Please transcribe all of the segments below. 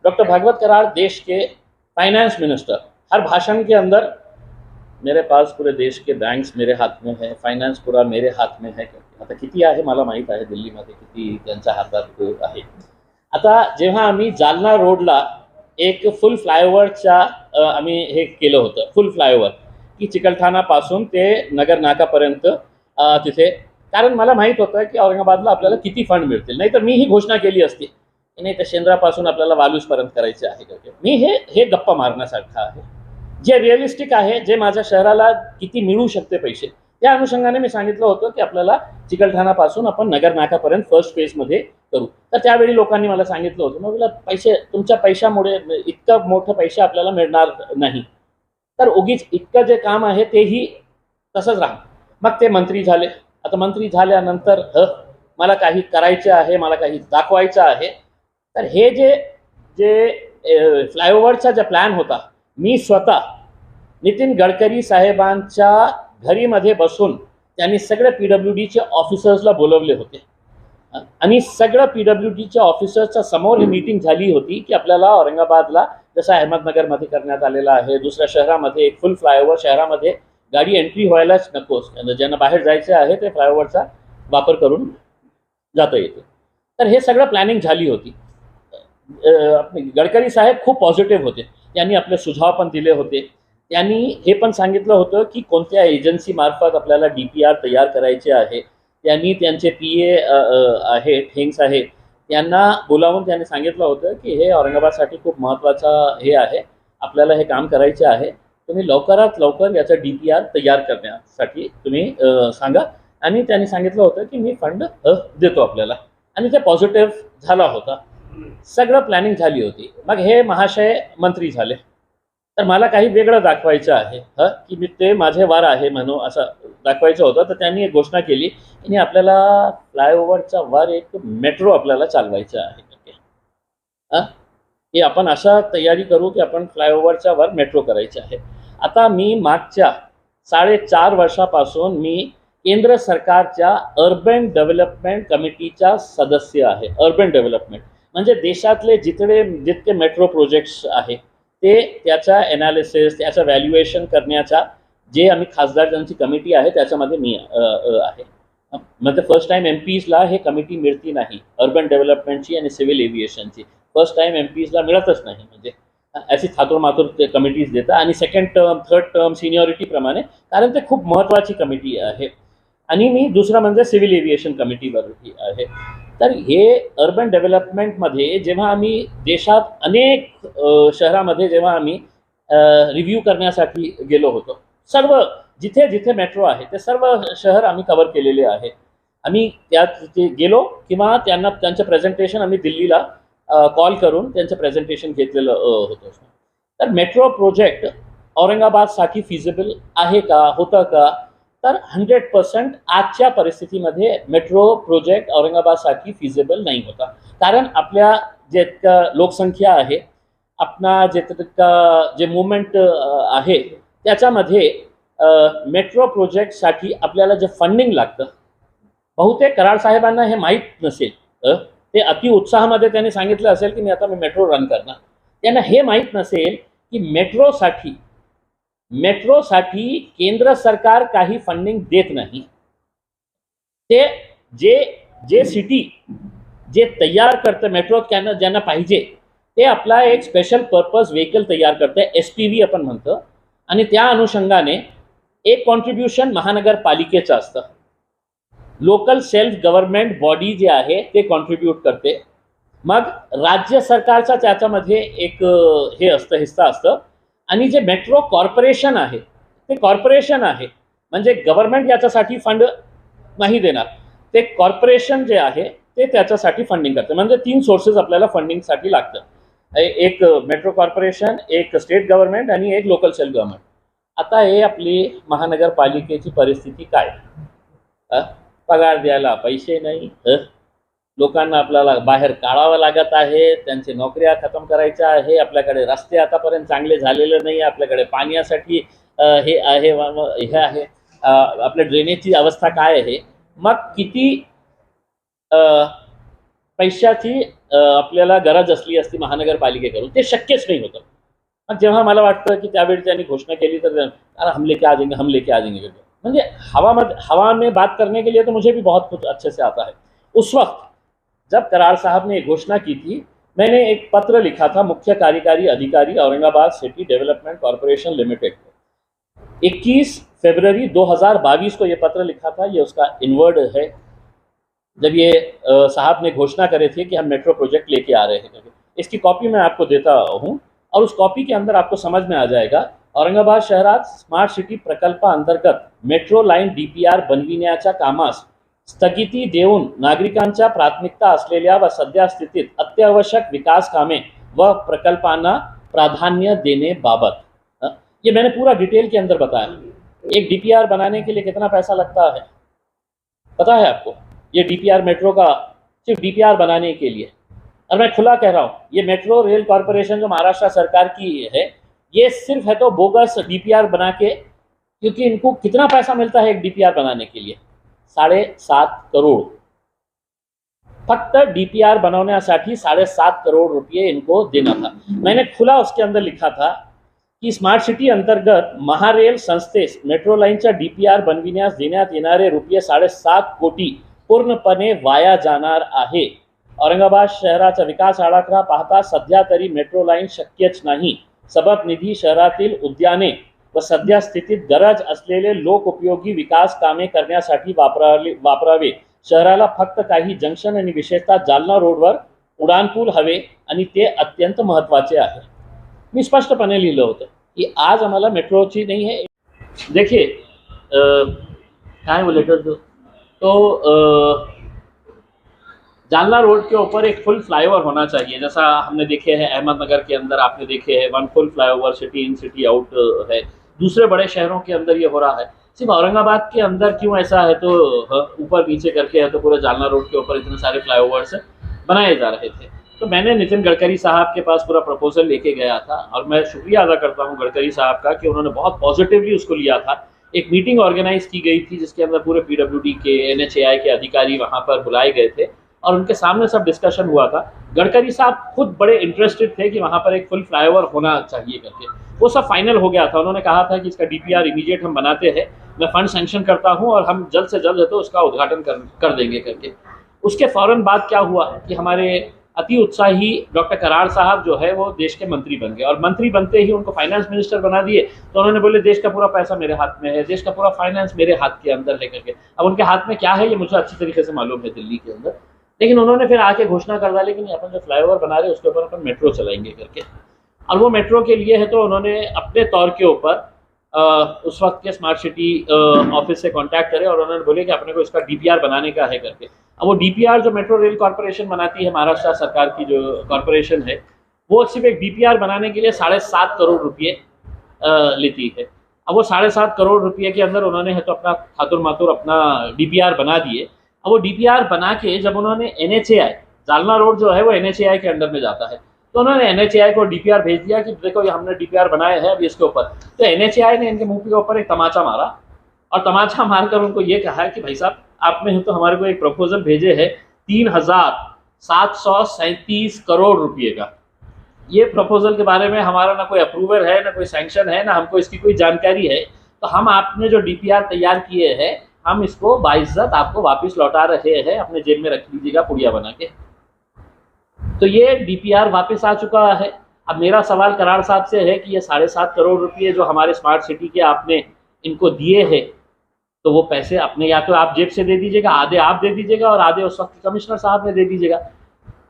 Doctor Bhagwat Karad देश के finance minister, हर भाषण के अंदर मेरे पास पूरे देश के बँक्स मेरे हात में है, फायनान्स पुरा मेरे हात में है. आता किती आहे मला माहीत आहे दिल्लीमध्ये किती त्यांच्या हातात आहे. आता जेव्हा आम्ही जालना रोडला एक फुल फ्लायओव्हरच्या आम्ही हे केलं होतं, फुल फ्लायओव्हर की चिकलठाणापासून ते नगर नाकापर्यंत तिथे, कारण मला माहीत होतं की औरंगाबादला आपल्याला किती फंड मिळतील. नाही तर मी ही घोषणा केली असती की नाही, त्या शेंद्रापासून आपल्याला वालूजपर्यंत करायचे आहे. मी हे गप्पा मारण्यासारखं आहे. जे रिअलिस्टिक आहे, जे माझ्या शहराला किती मिळू शकते पैसे, त्या अनुषंगाने मी सांगितलं होतं की आपल्याला चिकलठाणापासून आपण नगर नाकापर्यंत फर्स्ट फेजमध्ये करू. तर त्यावेळी लोकांनी मला सांगितलं होतं, मग पैसे तुमच्या पैशामुळे इतकं मोठं पैसे आपल्याला मिळणार नाही, तर उगीच इतकं जे काम आहे तेही तसंच राहा. मग ते मंत्री झाले. आता मंत्री झाल्यानंतर मला काही करायचे आहे, मला काही दाखवायचं आहे. तर हे जे जे फ्लायओव्हरचा जो प्लॅन होता, मी स्वतः नितीन गडकरी साहेबांच्या घरीमध्ये बसून त्यांनी सगळे PWDचे ऑफिसर्सला बोलवले होते आणि सगळं PWDच्या ऑफिसर्सच्या समोर ही मीटिंग झाली होती की आपल्याला औरंगाबादला जसं अहमदनगरमध्ये करण्यात आलेलं आहे, दुसऱ्या शहरामध्ये एक फुल फ्लायओव्हर, शहरामध्ये गाडी एंट्री व्हायलाच नकोस, ज्यांना बाहेर जायचे आहे ते फ्लायओव्हरचा वापर करून जाता येते. तर हे सगळं प्लॅनिंग झाली होती. गडकरी साहेब खूप पॉझिटिव्ह होते. त्यांनी आपले सुझाव पण दिले होते. त्यांनी हे पण सांगितलं होतं की कोणत्या एजन्सी मार्फत आपल्याला DPR तयार करायचे आहे. त्यांनी त्यांचे PA आहे, ठेंग्स आहे, त्यांना बोलावून त्यांनी सांगितलं होतं की हे औरंगाबादसाठी खूप महत्त्वाचं हे आहे, आपल्याला हे काम करायचे आहे, तुम्ही लवकरात लवकर याचा DPR तयार करण्यासाठी तुम्ही सांगा. आणि त्यांनी सांगितलं होतं की मी फंड देतो आपल्याला, आणि ते पॉझिटिव्ह झाला होता. सगळं प्लॅनिंग झाली होती. मग हे महाशय मंत्री झाले, तर मला काही वेगळं दाखवायचं आहे की मी ते माझे वार आहे म्हणून असं दाखवायचं होतं. तर त्यांनी एक घोषणा केली की आपल्याला फ्लायओव्हरचा वर एक मेट्रो आपल्याला चालवायचं आहे, की आपण अशा तयारी करू की आपण फ्लायओव्हरच्या वर मेट्रो करायचे आहे. आता मी मागच्या 4.5 वर्षापासून मी केंद्र सरकारच्या अर्बन डेव्हलपमेंट कमिटीचा सदस्य आहे. अर्बन डेव्हलपमेंट म्हणजे देशातले जितके मेट्रो प्रोजेक्ट्स आहे ते त्याचा ॲनालिसिस, त्याचं व्हॅल्युएशन करण्याचा जे आम्ही खासदारांची कमिटी आहे त्याच्यामध्ये मी आहे. म्हणजे फर्स्ट टाईम MPsला हे कमिटी मिळती नाही, अर्बन डेव्हलपमेंटची आणि सिव्हिल एव्हिएशनची फर्स्ट टाईम MPsला मिळतच नाही. म्हणजे अशी थातुरमातुर ते कमिटीज देतात आणि सेकंड टर्म, थर्ड टर्म सिनियरिटीप्रमाणे, कारण ते खूप महत्त्वाची कमिटी आहे. आणि मी दुसरं म्हणजे सिव्हिल एव्हिएशन कमिटीवरती आहे. तर हे अर्बन डेव्हलपमेंटमध्ये जेव्हा आम्ही देशात अनेक शहरामध्ये जेव्हा आम्ही रिव्ह्यू करण्यासाठी गेलो होतो, सर्व जिथे जिथे मेट्रो आहे ते सर्व शहर आम्ही कव्हर केलेले आहे. आम्ही त्यात ते गेलो किंवा त्यांना त्यांचं प्रेझेंटेशन आम्ही दिल्लीला कॉल करून त्यांचं प्रेझेंटेशन घेतलेलं होतं. तर मेट्रो प्रोजेक्ट औरंगाबादसाठी फिजिबल आहे का, होतं का, तर 100% आजच्या परिस्थितीमध्ये मेट्रो प्रोजेक्ट औरंगाबादसाठी फिजिबल नाही होता. कारण आपल्या जितकं लोकसंख्या आहे, आपला जितकं जे मुवमेंट आहे त्याच्यामध्ये मेट्रो प्रोजेक्टसाठी आपल्याला जे फंडिंग लागतं, बहुतेक कराड साहेबांना हे माहीत नसेल. ते अति उत्साहामध्ये त्यांनी सांगितलं असेल की मी मेट्रो रन करणार. त्यांना हे माहीत नसेल की मेट्रोसाठी केंद्र सरकार काही फंडिंग देत नाही. ते जे सिटी जे तयार करतं मेट्रो ज्यांना पाहिजे ते आपला एक स्पेशल पर्पज व्हेकल तयार करतं, SPV आपण म्हणतो, आणि त्या अनुषंगाने एक कॉन्ट्रीब्युशन महानगरपालिकेचं असतं. लोकल सेल्फ गव्हर्नमेंट बॉडी जे आहे ते कॉन्ट्रीब्यूट करते. मग राज्य सरकारचा त्याच्यामध्ये एक हे असतं, हिस्सा असतं. आणि जे मेट्रो कॉर्पोरेशन आहे ते कॉर्पोरेशन आहे, म्हणजे गव्हर्नमेंट याच्यासाठी फंड नाही देणार, ते कॉर्पोरेशन जे आहे ते त्याच्यासाठी फंडिंग करतं. म्हणजे 3 सोर्सेस आपल्याला फंडिंगसाठी लागतं, एक मेट्रो कॉर्पोरेशन, एक स्टेट गव्हर्नमेंट आणि एक लोकल सेल्फ गव्हर्नमेंट. आता हे आपली महानगरपालिकेची परिस्थिती काय, पगार द्यायला पैसे नाही, लोकांना आपल्याला बाहेर काढावं लागत आहे, त्यांचे नोकऱ्या खतम करायच्या आहे, आपल्याकडे रस्ते आतापर्यंत चांगले झालेले नाही, आपल्याकडे पाण्यासाठी हे आहे, आपल्या ड्रेनेजची अवस्था काय आहे. मग किती पैशाची आपल्याला गरज असली असती महानगरपालिकेकडून, ते शक्यच नाही होतं. मग जेव्हा मला वाटतं की त्यावेळी त्यांनी घोषणा केली तर अरे हम लेके आ जाएंगे, हम लेके आ जाएंगे करके, म्हणजे हवा में बात करने के लिए तो मुझे भी बहुत कुछ अच्छे से आता है. उस वक्त जब करार साहब ने घोषणा की थी, मैंने एक पत्र लिखा था मुख्य कार्यकारी अधिकारी Aurangabad city development corporation limited को. 21 फरवरी 2022 को ये पत्र लिखा था. ये उसका इनवर्ड है, जब ये साहब ने घोषणा करे थे कि हम मेट्रो प्रोजेक्ट लेके आ रहे हैं. इसकी कॉपी मैं आपको देता हूँ और उस कॉपी के अंदर आपको समझ में आ जाएगा. औरंगाबाद शहरात स्मार्ट सिटी प्रकल्पाअंतर्गत मेट्रो लाईन DPR बनविण्याच्या कामास स्थगिती देऊन नागरिकांच्या प्राथमिकता असलेल्या व सध्या स्थितीत अत्यावश्यक विकास कामे व प्रकल्पांना प्राधान्य देने बाबत. ये मैंने पूरा डिटेल के अंदर बताया. एक DPR बनाने के लिए कितना पैसा लगता है पता है आपको? ये DPR मेट्रो का, सिर्फ DPR बनाने के लिए. और मैं खुला कह रहा हूँ, ये मेट्रो रेल कॉरपोरेशन जो महाराष्ट्र सरकार की है, ये सिर्फ है तो बोगस DPR बना के, क्योंकि इनको कितना पैसा मिलता है एक DPR बनाने के लिए? 7.5 करोड़. फक्त DPR बनवण्यासाठी 7.5 करोड़ रुपये इनको देना था. मैंने खुला उसके अंदर लिखा था की स्मार्ट सिटी अंतर्गत महारेल संस्थेस मेट्रो लाईनच्या DPR बनविण्यास देण्यात येणारे रुपये 7.5 कोटी पूर्णपणे वाया जाणार आहे. औरंगाबाद शहराचा विकास आराखडा पाहता सध्या तरी मेट्रो लाईन शक्यच नाही. सबब निधी शहरातील उद्याने व सध्या स्थितीत गरज असलेले लोकोपयोगी विकास कामे करण्यासाठी वापरावे. शहराला फक्त काही जंक्शन आणि विशेषतः जालना रोडवर उडानपूल हवे आणि ते अत्यंत महत्त्वाचे आहे. मी स्पष्टपणे लिहिलं होतं की आज आम्हाला मेट्रोची नाही है. देखिए काय बोले तो जालना रोड के ऊपर एक फुल फ्लाईओवर होना चाहिए, जैसा हमने देखे हैं अहमदनगर के अंदर, आपने देखे हैं 1 फुल flyover city in city out है. दूसरे बड़े शहरों के अंदर ये हो रहा है. सिर्फ औरंगाबाद के अंदर क्यों ऐसा है? तो ऊपर नीचे करके है तो पूरे जालना रोड के ऊपर इतने सारे फ्लाईओवर्स बनाए जा रहे थे. तो मैंने नितिन गडकरी साहब के पास पूरा प्रपोजल लेके गया था और मैं शुक्रिया अदा करता हूँ गडकरी साहब का कि उन्होंने बहुत पॉजिटिवली उसको लिया था. एक मीटिंग ऑर्गेनाइज की गई थी जिसके अंदर पूरे PWD के NHAI के अधिकारी वहाँ पर बुलाए गए थे और उनके सामने सब डिस्कशन हुआ था. गडकरी साहब खुद बड़े इंटरेस्टेड थे कि वहाँ पर एक फुल फ्लाईओवर होना चाहिए करके. वो सब फाइनल हो गया था. उन्होंने कहा था कि इसका DPR इमीडिएट हम बनाते हैं, मैं फंड सैंक्शन करता हूँ और हम जल्द से जल्द है तो उसका उद्घाटन कर देंगे करके. उसके फ़ौरन बाद क्या हुआ कि हमारे अति उत्साही डॉक्टर कराड़ साहब जो है वो देश के मंत्री बन गए और मंत्री बनते ही उनको फाइनेंस मिनिस्टर बना दिए. तो उन्होंने बोले देश का पूरा पैसा मेरे हाथ में है, देश का पूरा फाइनेंस मेरे हाथ के अंदर है करके. अब उनके हाथ में क्या है ये मुझे अच्छी तरीके से मालूम है दिल्ली के अंदर. लेकिन उन्होंने फिर आके घोषणा कर डाली कि नहीं, अपन जो फ्लाईओवर बना रहे उसके ऊपर अपन मेट्रो चलाएंगे करके. और वो मेट्रो के लिए है तो उन्होंने अपने तौर के ऊपर उस वक्त के स्मार्ट सिटी ऑफिस से कांटेक्ट करे और उन्होंने बोले कि अपने को इसका DPR बनाने का है करके. अब वो DPR जो मेट्रो रेल कॉरपोरेशन बनाती है, महाराष्ट्र सरकार की जो कॉरपोरेशन है, वो सिर्फ एक DPR बनाने के लिए 7.5 करोड़ रुपये लेती है. अब वो 7.5 करोड़ रुपये के अंदर उन्होंने है तो अपना खातुर मातुर अपना DPR बना दिए. अब वो DPR बना के जब उन्होंने NHAI, जालना रोड जो है वो NHAI के अंडर में जाता है, तो उन्होंने NHAI को DPR भेज दिया कि देखो ये हमने DPR बनाया है अभी इसके ऊपर. तो NHAI ने इनके मुंह के ऊपर एक तमाचा मारा और तमाचा मारकर उनको ये कहा कि भाई साहब आपने तो हमारे को एक प्रपोजल भेजे है 3,737 करोड़ रुपये का. ये प्रपोजल के बारे में हमारा ना कोई अप्रूवल है, ना कोई सैंक्शन है, ना हमको इसकी कोई जानकारी है. तो हम आपने जो DPR तैयार किए हैं हम इसको बाइज्जत आपको वापस लौटा रहे हैं, अपने जेब में रख लीजिएगा पुड़िया बना के. तो ये DPR वापस आ चुका है. अब मेरा सवाल कराड़ साहब से है कि ये 7.5 करोड़ रुपये जो हमारे स्मार्ट सिटी के आपने इनको दिए हैं, तो वो पैसे अपने या तो आप जेब से दे दीजिएगा, आधे आप दे दीजिएगा और आधे उस वक्त कमिश्नर साहब ने दे दीजिएगा.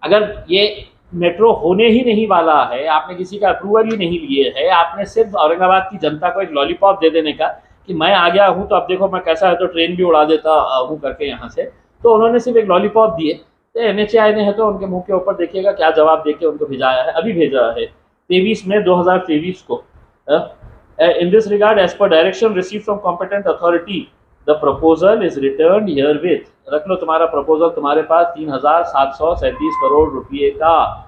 अगर ये मेट्रो होने ही नहीं वाला है, आपने किसी का अप्रूवल ही नहीं लिए है, आपने सिर्फ औरंगाबाद की जनता को एक लॉलीपॉप दे देने का कि मैं आ गया हूँ तो अब देखो मैं कैसा है तो ट्रेन भी उड़ा देता हूँ करके यहाँ से, तो उन्होंने सिर्फ एक लॉलीपॉप दिए. तो NHAI ने है तो उनके मुंह के ऊपर देखिएगा क्या जवाब देके उनको भिजाया है. अभी भेजा है 23 मई 2023 को. In this regard as per direction receive from competent authority the proposal is return here with. रख लो तुम्हारा प्रपोजल तुम्हारे पास 3,737 करोड़ रुपये का.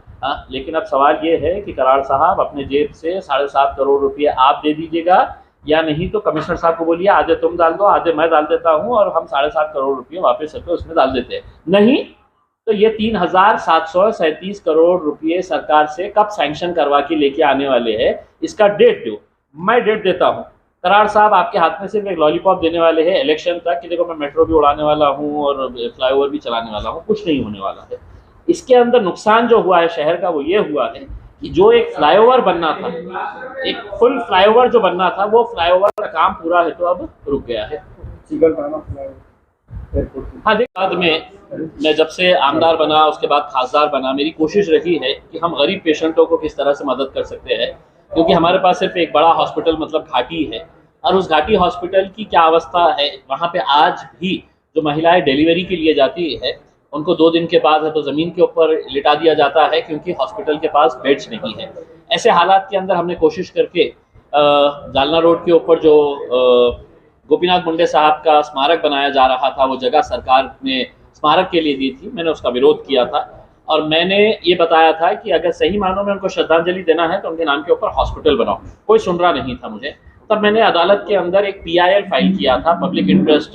लेकिन अब सवाल ये है कि कराड़ साहब अपने जेब से 7.5 करोड़ रुपये आप दे दीजिएगा या नहीं तो कमिश्नर साहब को बोलिए आधे तुम डाल दो आधे मैं डाल देता हूँ और हम 7.5 करोड़ रुपये वापस उसमें डाल देते हैं. नहीं तो ये 3,737 करोड़ रुपये सरकार से कब सैंक्शन करवा के लेके आने वाले हैं, इसका डेट दो। मैं डेट देता हूँ। कराड़ साहब आपके हाथ में सिर्फ एक लॉलीपॉप देने वाले हैं इलेक्शन तक कि देखो मैं मेट्रो भी उड़ाने वाला हूँ और फ्लाईओवर भी चलाने वाला हूँ, कुछ नहीं होने वाला है। इसके अंदर नुकसान जो हुआ है शहर का वो ये हुआ है कि जो एक फ्लाईओवर बनना था, एक फुल फ्लाईओवर जो बनना था, वो फ्लाईओवर का काम पूरा है तो अब रुक गया है। हाँ देख, बाद में मैं जब से आमदार बना उसके बाद खासदार बना, मेरी कोशिश रही है कि हम गरीब पेशेंटों को किस तरह से मदद कर सकते हैं, क्योंकि हमारे पास सिर्फ एक बड़ा हॉस्पिटल मतलब घाटी है, और उस घाटी हॉस्पिटल की क्या अवस्था है, वहाँ पे आज भी जो महिलाएं डिलीवरी के लिए जाती है उनको 2 दिन के बाद है तो ज़मीन के ऊपर लिटा दिया जाता है क्योंकि हॉस्पिटल के पास बेड्स नहीं है। ऐसे हालात के अंदर हमने कोशिश करके जालना रोड के ऊपर जो गोपीनाथ मुंडे साहब का स्मारक बनाया जा रहा था, वो जगह सरकार ने स्मारक के लिए दी थी, मैंने उसका विरोध किया था और मैंने ये बताया था कि अगर सही मानों में उनको श्रद्धांजलि देना है तो उनके नाम के ऊपर हॉस्पिटल बनाओ। कोई सुन रहा नहीं था मुझे। तब मैंने अदालत के अंदर एक PIL फाइल किया था, पब्लिक इंटरेस्ट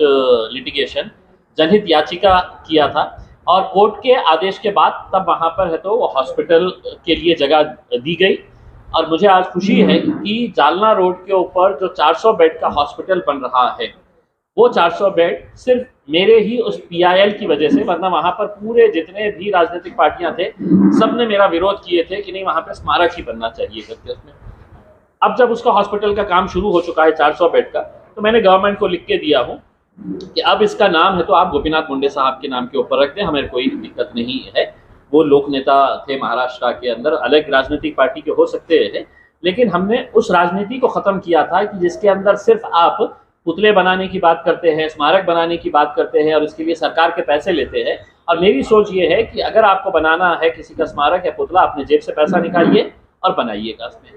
लिटिगेशन, जनहित याचिका किया था, और कोर्ट के आदेश के बाद तब वहाँ पर है तो वो हॉस्पिटल के लिए जगह दी गई। और मुझे आज खुशी है कि जालना रोड के ऊपर जो 400 बेड का हॉस्पिटल बन रहा है, वो 400 बेड सिर्फ मेरे ही उस PIL की वजह से, वरना वहाँ पर पूरे जितने भी राजनीतिक पार्टियां थे सब ने मेरा विरोध किए थे कि नहीं वहाँ पर स्मारक ही बनना चाहिए करके। उसमें अब जब उसका हॉस्पिटल का काम शुरू हो चुका है 400 बेड का, तो मैंने गवर्नमेंट को लिख के दिया हूँ कि अब इसका नाम है तो आप गोपीनाथ मुंडे साहब के नाम के ऊपर रख दें, हमें कोई दिक्कत नहीं है। वो लोक नेता थे महाराष्ट्र के अंदर, अलग राजनीतिक पार्टी के हो सकते हैं, लेकिन हमने उस राजनीति को ख़त्म किया था कि जिसके अंदर सिर्फ आप पुतले बनाने की बात करते हैं, स्मारक बनाने की बात करते हैं और इसके लिए सरकार के पैसे लेते हैं। और मेरी सोच ये है कि अगर आपको बनाना है किसी का स्मारक या पुतला, अपने जेब से पैसा निकालिए और बनाइएगा उसमें।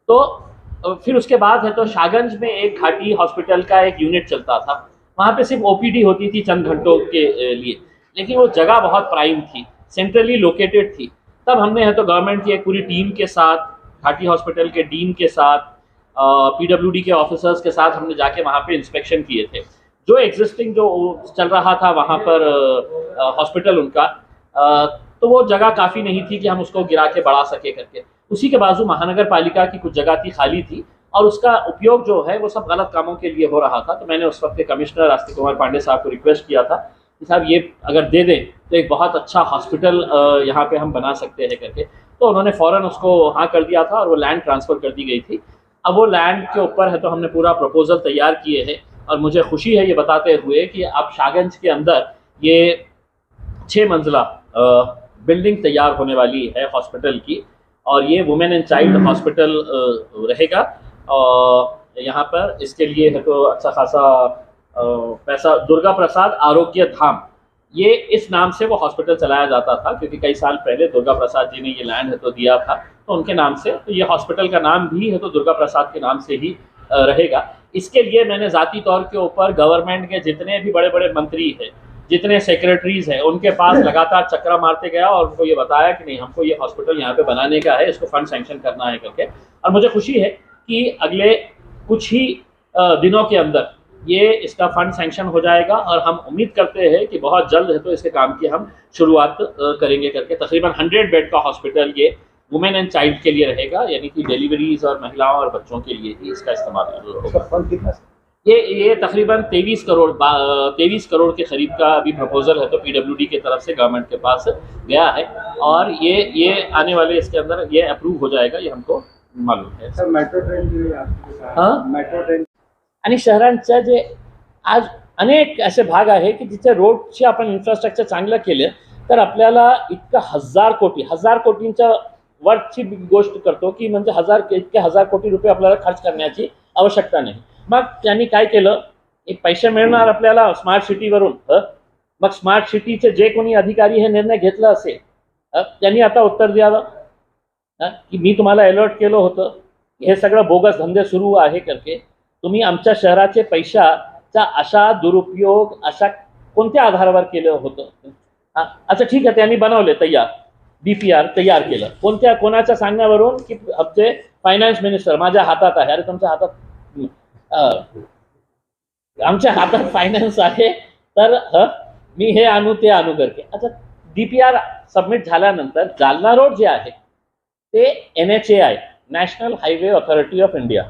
तो फिर उसके बाद है तो शाहगंज में एक घाटी हॉस्पिटल का एक यूनिट चलता था, वहाँ पे सिर्फ OPD होती थी चंद घंटों के लिए, लेकिन वो जगह बहुत प्राइम थी, सेंट्रली लोकेटेड थी। तब हमने है तो गवर्नमेंट की एक पूरी टीम के साथ, घाटी हॉस्पिटल के डीन के साथ, PWD के ऑफिसर्स के साथ हमने जाके वहाँ पे इंस्पेक्शन किए थे। जो एग्जिस्टिंग जो चल रहा था वहाँ पर हॉस्पिटल उनका, तो वो जगह काफ़ी नहीं थी कि हम उसको गिरा के बढ़ा सके करके। उसी के बाजू महानगर पालिका की कुछ जगह थी खाली थी, और उसका उपयोग जो है वो सब गलत कामों के लिए हो रहा था। तो मैंने उस वक्त के कमिश्नर आस्तिक कुमार पांडे साहब को रिक्वेस्ट किया था कि साहब ये अगर दे दें तो एक बहुत अच्छा हॉस्पिटल यहाँ पे हम बना सकते हैं करके। तो उन्होंने फ़ौरन उसको हाँ कर दिया था और वो लैंड ट्रांसफ़र कर दी गई थी। अब वो लैंड के ऊपर है तो हमने पूरा प्रपोजल तैयार किए हैं, और मुझे खुशी है ये बताते हुए कि अब शाहगंज के अंदर ये 6 मंजिला बिल्डिंग तैयार होने वाली है हॉस्पिटल की, और ये वुमेन एंड चाइल्ड हॉस्पिटल रहेगा। और यहाँ पर इसके लिए है तो अच्छा खासा पैसा, दुर्गा प्रसाद आरोग्य धाम, ये इस नाम से वो हॉस्पिटल चलाया जाता था, क्योंकि कई साल पहले दुर्गा प्रसाद जी ने ये लैंड है तो दिया था, तो उनके नाम से तो ये हॉस्पिटल का नाम भी है तो दुर्गा प्रसाद के नाम से ही रहेगा। इसके लिए मैंने ज़ाती तौर के ऊपर गवर्नमेंट के जितने भी बड़े बड़े मंत्री हैं, जितने सेक्रेटरीज हैं, उनके पास लगातार चक्कर मारते गया और उनको ये बताया कि नहीं हमको ये हॉस्पिटल यहाँ पे बनाने का है, इसको फंड सैंक्शन करना है करके। और मुझे खुशी है कि अगले कुछ ही दिनों के अंदर ये इसका फंड सैंक्शन हो जाएगा, और हम उम्मीद करते हैं कि बहुत जल्द है तो इसके काम की हम शुरुआत करेंगे करके। तकरीबन 100 बेड का हॉस्पिटल ये वुमेन एंड चाइल्ड के लिए रहेगा, यानी कि डिलीवरीज और महिलाओं और बच्चों के लिए ही इसका इस्तेमाल होगा। ये तकरीबन 23 करोड़ के करीब का अभी प्रपोजल है तो PWD की तरफ से गवर्नमेंट के पास गया है, और ये आने वाले इसके अंदर ये अप्रूव हो जाएगा, ये हमको मालूम है। Sir metro train, metro train आणि शहरांच्या जे आज अनेक असे भाग आहे की जिथे रोडचे आपण इन्फ्रास्ट्रक्चर चांगलं केलं तर आपल्याला इतकं हजार कोटींच्या वरची गोष्ट करतो की म्हणजे इतके 1000 कोटी रुपये आपल्याला खर्च करण्याची आवश्यकता नाही। मग त्यांनी काय केलं, एक पैसे मिळणार आपल्याला स्मार्ट सिटीवरून, मग स्मार्ट सिटीचे जे कोणी अधिकारी हे निर्णय घेतला असेल त्यांनी आता उत्तर द्यावं की मी तुम्हाला अलर्ट केलं होतं हे सगळं बोगस धंदे सुरू आहे करके, तुम्ही आमच्या शहराचे पैशाचा अशा दुरुपयोग अशा कोणत्या आधारावर केलं होतं। अच्छा ठीक आहे, त्यांनी बनवले तयार BPR तयार केलं, कोणाच्या सांगण्यावरून की आमचे फायनान्स मिनिस्टर माझ्या हातात आहे। अरे तुमच्या हातात, आमच्या हातात फायनान्स आहे तर मी हे आणू ते आणू करके। अच्छा DPR सबमिट झाल्यानंतर जालना रोड जे आहे ते NHAI national highway authority of India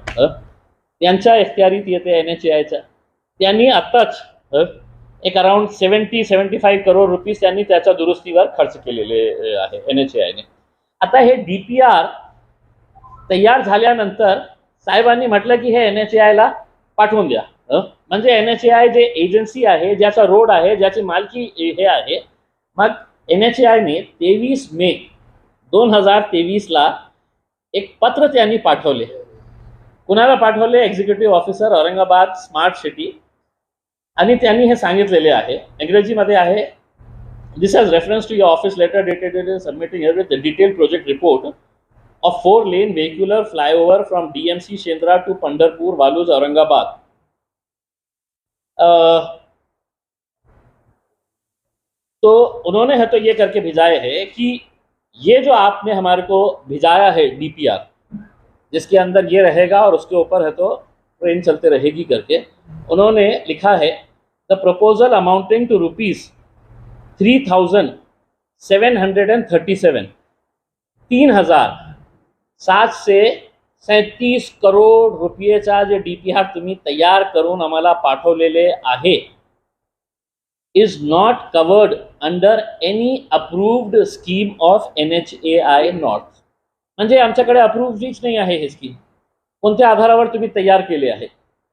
यांच्या एखत्यारीत येते. NHAIच्या त्यांनी आत्ताच एक अराउंड 70-75 करोड रुपीज त्यांनी त्याच्या दुरुस्तीवर खर्च केलेले आहे NHAIने. आता हे DPR तयार झाल्यानंतर साहेबांनी म्हटलं की हे NHAIला पाठवून द्या. म्हणजे NHAI जे एजन्सी आहे, ज्याचा रोड आहे, ज्याची मालकी हे आहे, मग NHAIने 23 मे 2023ला एक पत्र त्यांनी पाठवले. कुणाला पाठवले? Executive officer Aurangabad smart city. आणि त्यांनी हे सांगितलेले आहे, इंग्रजीमध्ये आहे, this has reference to your office letter dated submitting herewith the detail project report of 4-lane vehicular flyover from DMC Shendra to Pandharpur, Waluj, Aurangabad. तो उन्होंने है तो ये करके भिजाए है कि ये जो आपने हमारे को भिजाया है DPR, जिसके अंदर ये रहेगा और उसके ऊपर है तो ट्रेन चलते रहेगी करके, उन्होंने लिखा है the proposal amounting to ₹3,737 3,737 crore रुपयेचा जे DPR तुम्ही तयार करून आम्हाला पाठवलेले आहे is not covered under any approved scheme of NHAI north. म्हणजे आमच्याकडे अप्रूव्डच नाही आहे हे स्कीम. कोणत्या आधारावर तुम्ही तयार केले आहे?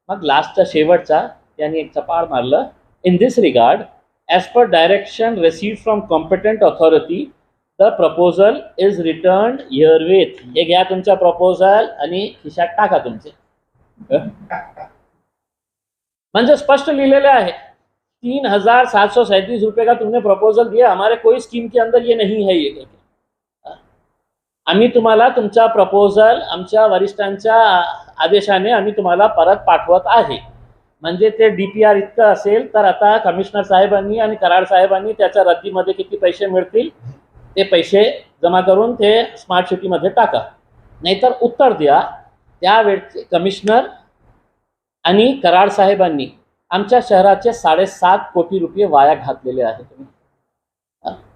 मग लास्टचा शेवटचा त्यांनी एक चपाळ मारलं, in this regard as per direction received from competent authority the proposal is return herewith. हे घ्या तुमचा प्रपोजल आणि खिशात टाका तुमचे. म्हणजे स्पष्ट लिहिलेले आहे 3,737 रुपये का तुमने प्रपोजल दिया, हमारे कोई स्कीम के अंदर ये नहीं है. ये आम्ही तुम्हाला तुमचा प्रपोजल आमच्या वरिष्ठांच्या आदेशाने आम्ही तुम्हाला परत पाठवत आहे. म्हणजे ते DPR इतकं असेल तर आता कमिशनर साहेबांनी आणि कराड साहेबांनी त्याच्या रद्दीमध्ये किती पैसे मिळतील ते पैसे जमा करून ते स्मार्ट सिटीमध्ये टाका, नाहीतर उत्तर द्या. त्यावेळचे कमिशनर आणि कराड साहेबांनी आमच्या शहराचे 7.5 कोटी रुपये वाया घातलेले आहेत.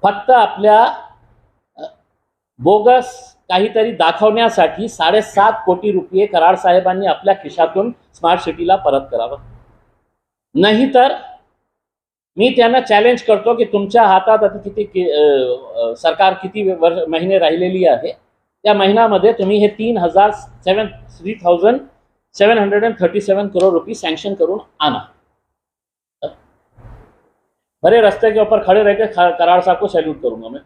फक्त आपल्या बोगस काहीतरी दाखवण्यासाठी 7.5 कोटी रुपये कराड साहेबांनी आपल्या खिशातून स्मार्ट सिटीला परत करावं. नाहीतर मी त्यांना चॅलेंज करतो की तुमच्या हातात आता किती सरकार किती महिने राहिलेली आहे, त्या महिन्यामध्ये तुम्ही हे 3,737 करोड रुपये सँक्शन करून आणा. भरे रास्ते के ऊपर खड़े रहकर कराड़ साहब को सैल्यूट करूंगा मैं.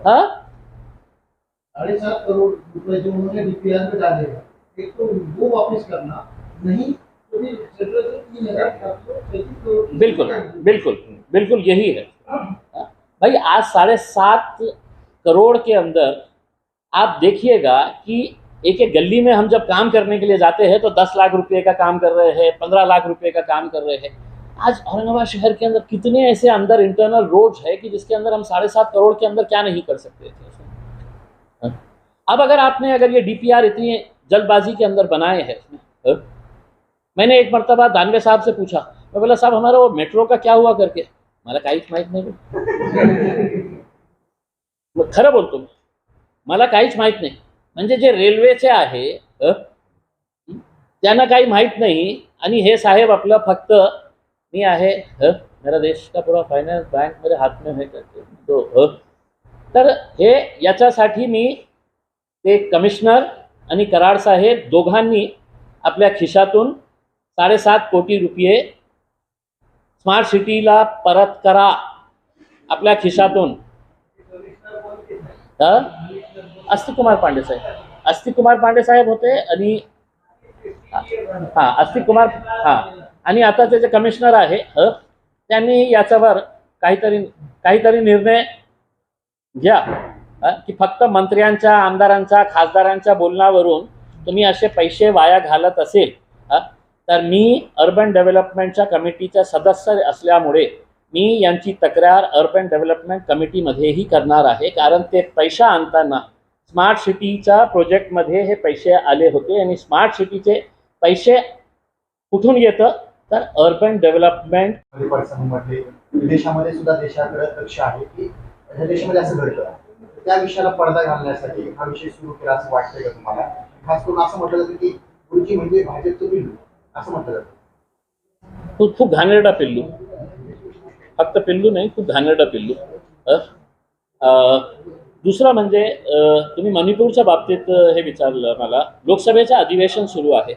हाँ 7.5 करोड़ रुपए जो उन्होंने DPR में डाले हैं, एक तो वो वापस करना, नहीं तो फिर सेंट्रल से 3,737 करोड़. बिल्कुल बिल्कुल बिल्कुल यही है भाई. आज 7.5 करोड़ के अंदर आप देखिएगा कि एक एक गली में हम जब काम करने के लिए जाते हैं तो 10 लाख रुपए का काम कर रहे हैं, 15 लाख रुपए का काम कर रहे हैं. आज औरंगाबाद शहर के अंदर कितने ऐसे अंदर इंटरनल रोड्स है कि जिसके अंदर हम 7.5 करोड़ के अंदर क्या नहीं कर सकते थे. अब अगर ये DPR इतनी जल्दबाजी के अंदर बनाए हैं, मैंने एक मरतबा दानवे साहब से पूछा, मैं बोला साहब हमारा वो मेट्रो का क्या हुआ करके, मला काहीच माहीत नाही. खरं बोलतो, मला काहीच माहीत नाही. म्हणजे जे रेल्वेचे आहे त्यांना काही माहीत नाही. आणि हे साहेब आपलं फक्त मी आहे मेरा देश का पूरा फाइनेंस बैंक मेरे हाथ में है करके तो तर हे याच्यासाठी मी ते कमिशनर आणि कराड साहेब दोघांनी आपल्या खिशातून 7.5 कोटी रुपये स्मार्ट सिटीला परत करा आपल्या खिशातून. अस्तिक कुमार पांडे साहेब होते आणि अस्तिक कुमार आणि आता ते जे कमिशनर आहे त्यांनी याच्यावर काहीतरी निर्णय घ्या की फक्त मंत्र्यांच्या, आमदारांच्या, खासदारांच्या बोलण्यावरून तुम्ही असे पैसे वाया घालत असेल तर मी अर्बन डेव्हलपमेंटच्या कमिटीचा सदस्य असल्यामुळे मी यांची तक्रार अर्बन डेव्हलपमेंट कमिटीमध्येही करणार आहे. कारण ते पैसा आणताना स्मार्ट सिटीच्या प्रोजेक्टमध्ये हे पैसे आले होते आणि स्मार्ट सिटीचे पैसे कुठून येतं तर अर्बन डेव्हलपमेंट परिसरामध्ये विदेशामध्ये सुद्धा देशाकडे लक्ष आहे की ह्या देशामध्ये असं घडतं. त्या विषयाला पडदा घालण्यासाठी हा विषय सुरू केला असं वाटतंय का तुम्हाला? खास करून असं म्हटलं जातं की गुरुजी म्हणजे भाजपचं पिल्लू असं म्हटलं जातं. खूप घाणेरडा पिल्लू, फक्त पिल्लू नाही, खूप घाणेरडा पिल्लू. दुसरं म्हणजे तुम्ही मणिपूरच्या बाबतीत हे विचारलं मला. लोकसभेचं अधिवेशन सुरू आहे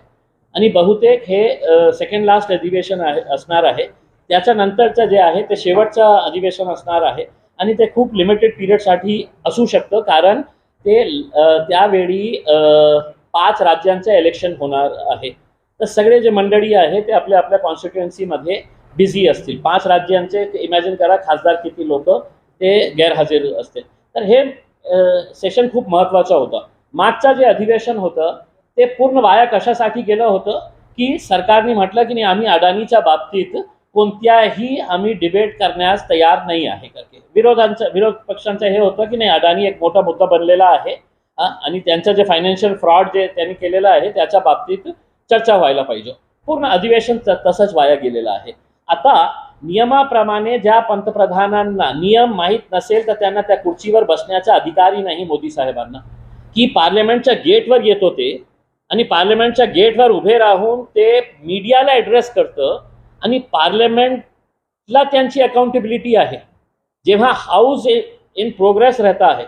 आणि बहुतेक हे सेकंड लास्ट अधिवेशन असणार आहे. त्याच्यानंतरचं जे आहे ते शेवटचं अधिवेशन असणार आहे आणि ते खूप लिमिटेड पिरियडसाठी असू शकतं, कारण ते त्यावेळी 5 राज्यांचं इलेक्शन होणार आहे. तर सगळे जे मंडळी आहे ते आपल्या आपल्या कॉन्स्टिट्युएन्सीमध्ये बिझी असतील. 5 राज्यांचे इमॅजिन करा खासदार किती लोक ते गैरहजर असतील. तर हे सेशन खूप महत्त्वाचं होतं. मागचं जे अधिवेशन होतं ते पूर्ण वाया कशासाठी गेलं होतं की सरकारने म्हटलं की नाही, आम्ही अडानीच्या बाबतीत कोणत्याही आम्ही डिबेट करण्यास तयार नाही आहे करके. विरोध पक्षांचं हे होतं की नाही, अडानी एक मोठा मुद्दा बनलेला आहे आणि त्यांचं जे फायनान्शियल फ्रॉड जे त्यांनी केलेलं आहे त्याच्या बाबतीत चर्चा व्हायला पाहिजे. पूर्ण अधिवेशन तसंच वाया गेलेलं आहे. आता नियमाप्रमाणे ज्या पंतप्रधानांना नियम माहीत नसेल तर त्यांना त्या खुर्चीवर बसण्याचा अधिकारही नाही मोदी साहेबांना, की पार्लमेंटच्या गेटवर येत होते आणि पार्लमेंटच्या गेटवर उभे राहून ते मीडियाला ॲड्रेस करतं आणि पार्लमेंटला त्यांची अकाउंटेबिलिटी आहे. जेव्हा हाउस इन प्रोग्रेस रहता है,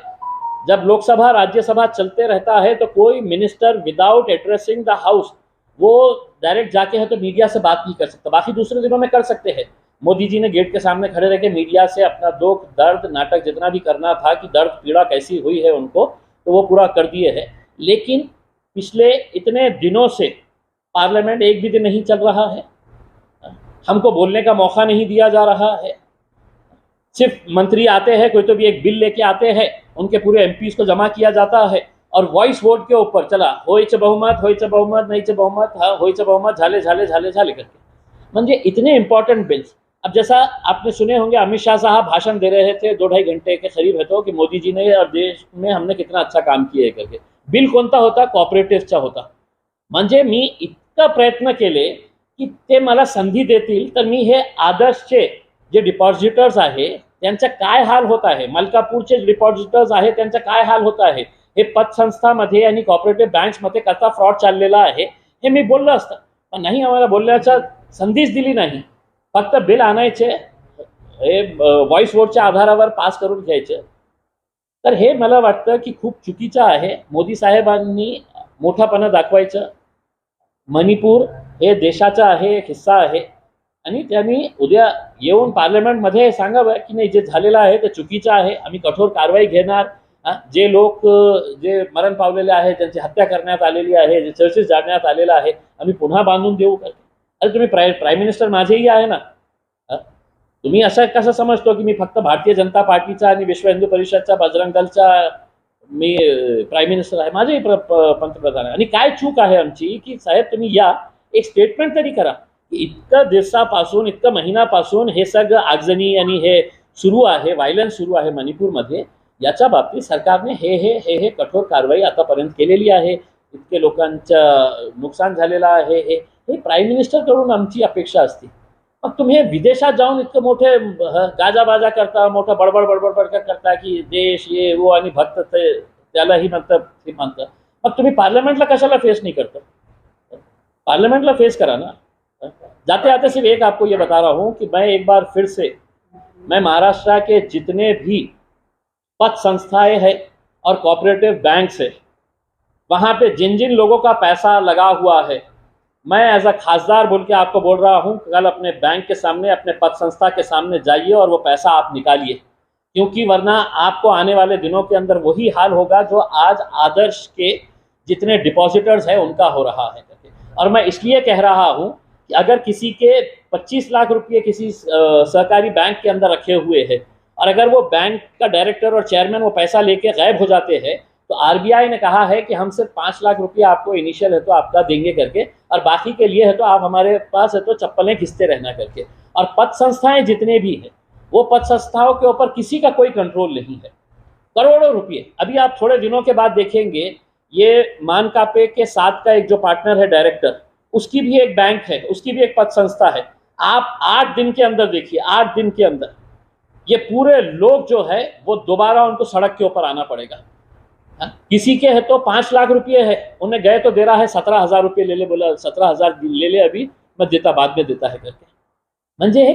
जब लोकसभा राज्यसभा चलते रहता है, तो कोई minister without addressing the house वो डायरेक्ट जाके है तो मीडिया से बात नहीं कर सकता. बाकी दूसरे दिनों में कर सकते हैं. मोदी जी ने गेट के सामने खड़े रह के मीडिया से अपना दुख दर्द नाटक जितना भी करना था कि दर्द पीड़ा कैसी हुई है उनको, तो वो पूरा कर दिए है. लेकिन पिछले इतने दिनों से पार्लियामेंट एक भी दिन नहीं चल रहा है, हमको बोलने का मौका नहीं दिया जा रहा है. सिर्फ मंत्री आते हैं, कोई तो भी एक बिल लेके आते हैं, उनके पूरे एमपीज को जमा किया जाता है और वॉइस वोट के ऊपर चला होयचं बहुमत नाहीचं बहुमत, हाँ होयचं बहुमत, झाले करके. म्हणजे इतने इंपॉर्टेंट बिल्स. अब जैसा आपने सुने होंगे अमित शाह साहब भाषण दे रहे थे 2-2.5 घंटे के करीब है तो कि मोदी जी ने और देश में हमने कितना अच्छा काम किया है करके. बिल कोणता होता? कॉपरेटिव्हचा होता. म्हणजे मी इतका प्रयत्न केले की ते मला संधी देतील तर मी हे आदर्शचे जे डिपॉझिटर्स आहे त्यांचा काय हाल होत आहे, मलकापूरचे डिपॉझिटर्स आहे त्यांचा काय हाल होत आहे, हे पतसंस्थामध्ये आणि कॉपरेटिव्ह बँक्समध्ये कसा फ्रॉड चाललेला आहे हे मी बोललं असतं. पण नाही, आम्हाला बोलण्याचा संधीच दिली नाही. फक्त बिल आणायचे, हे व्हॉइस वोटच्या आधारावर पास करून घ्यायचे. तर हे मला वाटतं की खूप चुकीचं आहे. मोदी साहेबांनी मोठापणा दाखवायचं. मणिपूर हे देशाचा आहे, एक हिस्सा आहे आणि त्यांनी उद्या येऊन पार्लमेंटमध्ये सांगावं की नाही, जे झालेलं आहे ते चुकीचं आहे, आम्ही कठोर कारवाई घेणार. जे लोक जे मरण पावलेले आहे, त्यांची हत्या करण्यात आलेली आहे, जे चर्चेस जाळण्यात आलेलं आहे, आम्ही पुन्हा बांधून देऊ. अरे तुम्ही प्राईम मिनिस्टर माझेही आहे ना. तुम्ही असं कसं समजतो की मी फक्त भारतीय जनता पार्टीचा आणि विश्व हिंदू परिषदचा बजरंग दलचा मी प्राईम मिनिस्टर आहे, माझेही पंतप्रधान आहे. आणि काय चूक आहे आमची की साहेब तुम्ही या एक स्टेटमेंट तरी करा की इतकं दिवसापासून इतकं महिन्यापासून हे सगळं आगजनी आणि हे सुरू आहे, व्हायलन्स सुरू आहे मणिपूरमध्ये. याच्या बाबतीत सरकारने हे कठोर कारवाई आतापर्यंत केलेली आहे. इतके लोकांचं नुकसान झालेलं आहे. हे प्राईम मिनिस्टरकडून आमची अपेक्षा असते. मग तुम्ही विदेशात जाऊन इतकं मोठे गाजाबाजा करता, मोठं बडबड करता की देश ये वो आणि भक्त त्यालाही म्हणतं. मग तुम्ही पार्लमेंटला कशाला फेस नहीं करता? पार्लियामेंटला फेस करा ना. जाते आते सिर्फ एक आपको ये बता रहा हूँ कि मैं एक बार फिर से मैं महाराष्ट्र के जितने भी पत संस्थाएं हैं और कोऑपरेटिव बैंक्स है, वहाँ पे जिन जिन लोगों का पैसा लगा हुआ है, मैं एज अ खासदार बोल के आपको बोल रहा हूँ, कल अपने बैंक के सामने, अपने पत संस्था के सामने जाइए और वो पैसा आप निकालिए, क्योंकि वरना आपको आने वाले दिनों के अंदर वही हाल होगा जो आज आदर्श के जितने डिपॉजिटर्स हैं उनका हो रहा है. और मैं इसलिए कह रहा हूँ कि अगर किसी के 25 लाख रुपये किसी सहकारी बैंक के अंदर रखे हुए हैं और अगर वो बैंक का डायरेक्टर और चेयरमैन वो पैसा लेके गायब हो जाते हैं, तो आरबीआई ने कहा है कि हम सिर्फ 5 लाख रुपये आपको इनिशियल है तो आपका देंगे करके, और बाकी के लिए है तो आप हमारे पास है तो चप्पलें घिसते रहना करके. और पत संस्थाएं जितने भी हैं वो पत संस्थाओं के ऊपर किसी का कोई कंट्रोल नहीं है. करोड़ों रुपये. अभी आप थोड़े दिनों के बाद देखेंगे ये मानकापे के साथ का एक जो पार्टनर है डायरेक्टर, उसकी भी एक बैंक है, उसकी भी एक पत संस्था है। आप 8 दिन के अंदर देखिए, 8 दिन के अंदर ये पूरे लोग जो है वो दोबारा उनको सड़क के ऊपर आना पड़ेगा। हाँ? किसी के है तो 5 लाख रुपये है, उन्हें गए तो दे रहा है 17,000 रुपये ले ले, बोला 17,000 ले ले, अभी मैं देता, बाद में देता है करके। म्हणजे हे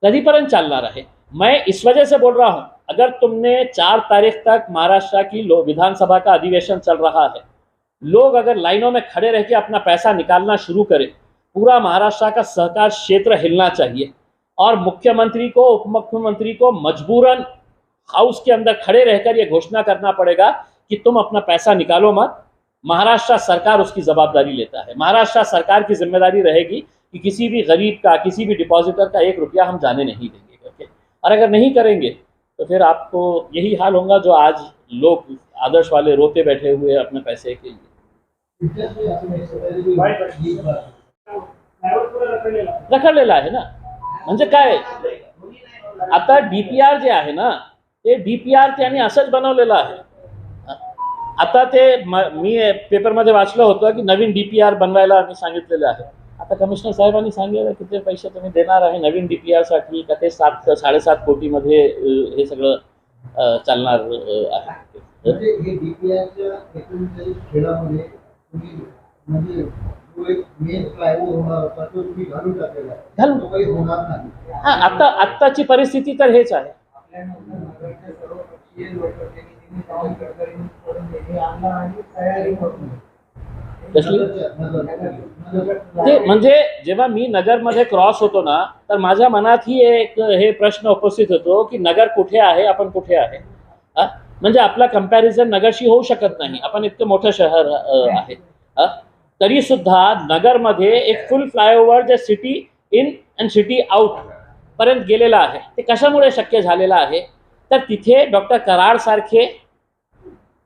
कधीपर्यंत चालणार आहे? मैं इस वजह से बोल रहा हूं, अगर तुमने 4 तारीख तक महाराष्ट्र की विधानसभा का अधिवेशन चल रहा है, लोग अगर लाइनों में खड़े रह के अपना पैसा निकालना शुरू करें, पूरा महाराष्ट्र का सहकार क्षेत्र हिलना चाहिए और मुख्यमंत्री को, उप मुख्यमंत्री को मजबूरन हाउस के अंदर खड़े रहकर यह घोषणा करना पड़ेगा कि तुम अपना पैसा निकालो मत, महाराष्ट्र सरकार उसकी जवाबदारी लेता है। महाराष्ट्र सरकार की जिम्मेदारी रहेगी कि किसी भी गरीब का, किसी भी डिपॉजिटर का 1 रुपया हम जाने नहीं देंगे करके। और अगर नहीं करेंगे तो फिर आपको यही हाल होगा जो आज लोग आदर्श वाले रोते बैठे हुए अपने पैसे के लिए। रखडलेलं आहे ना, म्हणजे काय, आता डीपीआर जे आहे ना, ते डीपीआर त्यांनी असंच बनवलेलं आहे। आता ते मी पेपरमध्ये वाचलं होतं की नवीन डीपीआर बनवायला आम्ही सांगितलेलं आहे। आता कमिशनर साहेबांनी सांगितलं किती पैसे तुम्ही देणार आहे नवीन डीपीआर साठी, का ते 7.5 कोटीमध्ये हे सगळं चालणार आहे। म्हणजे हे डीपीआरच्या एकूणच्या खेळामध्ये तुम्ही म्हणजे जो एक मेन फ्लायओव्हर होणार होता तो तुम्ही घालून टाकलेला आहे, तो काही होणार नाही। हा, आत्ताची परिस्थिती तर हेच आहे। आपल्या नगरच्या सर्वपक्षीय लोकप्रतिनिधींनी जाऊन गडकरींकडून निधी आणला आणि तयारी होती। ते म्हणजे जेव्हा मी नगरमध्ये क्रॉस होतो ना, तर माझ्या मनातही एक हे प्रश्न उपस्थित होतो की नगर कुठे आहे, आपण कुठे आहे। म्हणजे आपला कंपॅरिझन नगरशी होऊ शकत नाही, आपण इतकं मोठं शहर आहे। तरी सुद्धा नगरमध्ये एक फुल फ्लायओव्हर जे city in and city out पर्यंत गेलेला आहे, ते कशामुळे शक्य झालेलं आहे, तर तिथे डॉक्टर कराड सारखे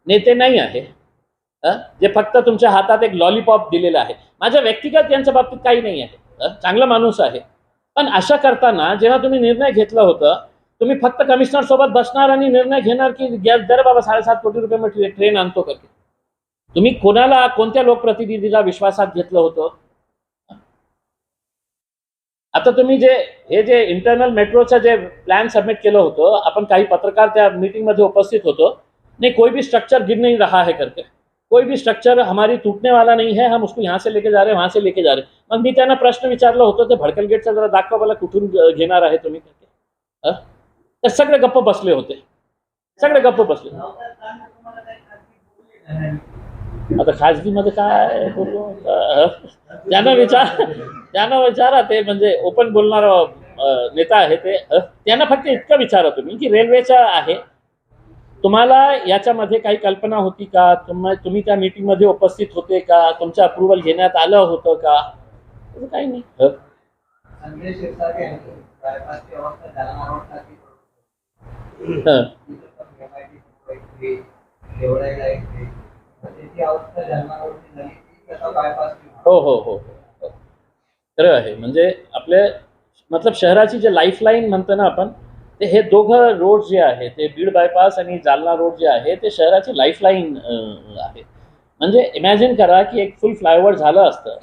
नेते नाही आहे जे फक्त तुमच्या हातात एक लॉलीपॉप दिलेलं आहे। माझ्या व्यक्तिगत यांच्या बाबतीत काही नाही आहे, चांगला माणूस आहे, पण अशा करताना जेव्हा तुम्ही निर्णय घेतला होता, तुम्ही फक्त कमिशनर सोबत बसणार आणि निर्णय घेणार की दर बाबा 7.5 कोटी रुपये मी ट्रेन आणतो करके, तुम्ही कोणाला, कोणत्या लोकप्रतिनिधीला विश्वासात घेतलं होतं? आता तुम्ही जे इंटरनल मेट्रोचं जे प्लॅन सबमिट केलं होतं, आपण काही पत्रकार त्या मीटिंग मध्ये उपस्थित होतो, नहीं कोई भी स्ट्रक्चर गिर नहीं रहा है करके, कोई भी स्ट्रक्चर हमारी टूटने वाला नहीं है, हम उसको यहाँ से लेके जा रहे हैं, वहाँ से लेके जा रहे हैं। मग मी त्यांना प्रश्न विचारला होता, ते भडकल गेटचा जरा दाखवा मला कुठून घेणार आहे तुम्ही करके। तर सगळे गप्प बसले होते, सगळे गप्प बसले। आता खाजगीमध्ये काय बोलू, त्यांना विचारा, ते म्हणजे ओपन बोलणारा नेता आहे ते, त्यांना फक्त इतकं विचारा तुम्ही की रेल्वेचा आहे, तुम्हाला याच्यामध्ये काही कल्पना होती का, तुम्ही त्या मीटिंगमध्ये उपस्थित होते का, तुमचं अप्रूव्हल घेण्यात आलं होतं का, काही नाही। हो हो हो खरं आहे। म्हणजे आपले मतलब शहराची जे लाईफलाईन म्हणतो ना आपण, ते हे दोघं रोड जे आहे, ते बीड बायपास आणि जालना रोड जे आहे, ते शहराची लाईफलाईन आहे। म्हणजे इमॅजिन करा की एक फुल फ्लायओव्हर झालं असतं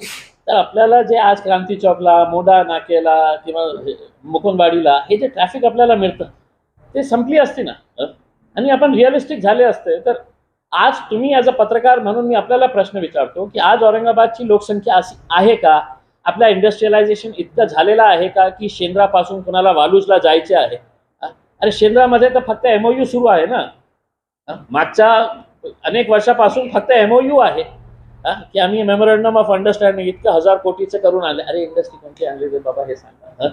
तर आपल्याला जे आज क्रांती चौकला, मोडा नाकेला किंवा मुकुंदवाडीला हे जे ट्रॅफिक आपल्याला मिळतं ते संपली असती ना, आणि आपण रिअलिस्टिक झाले असते। तर आज तुम्ही ॲज अ पत्रकार म्हणून मी आपल्याला प्रश्न विचारतो की आज औरंगाबादची लोकसंख्या अशी आहे का, आपल्या इंडस्ट्रियलायझेशन इतकं झालेलं आहे का की शेंद्रापासून कोणाला वालूजला जायचे आहे? अरे शेंद्रामध्ये तर फक्त MOU सुरू आहे ना, मागच्या अनेक वर्षापासून फक्त MOU आहे की आम्ही मेमोरंडम ऑफ अंडरस्टँडिंग इतकं 1000 कोटीचं करून आले। अरे इंडस्ट्री कोणती आणली रे बाबा हे सांगा।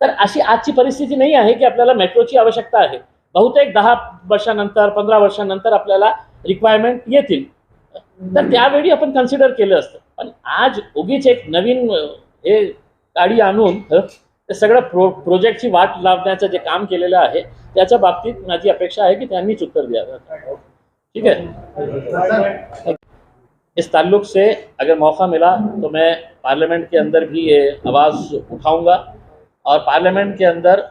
तर अशी आजची परिस्थिती नाही आहे की आपल्याला मेट्रोची आवश्यकता आहे। बहुतेक 10 वर्षानंतर 15 वर्षानंतर आपल्याला रिक्वायरमेंट येतील, तर त्यावेळी आपण कन्सिडर केलं असतं। पण आज उगीच एक नवीन हे गाडी आणून ते सगळं प्रोजेक्टची वाट लावण्याचं जे काम केलेलं आहे त्याच्या बाबतीत माझी अपेक्षा आहे की त्यांनीच उत्तर द्यावं। ठीक है, इस ताल्लुक से अगर मौका मिला तो मैं पार्लियामेंट के अंदर भी ये आवाज़ उठाऊंगा और पार्लियामेंट के अंदर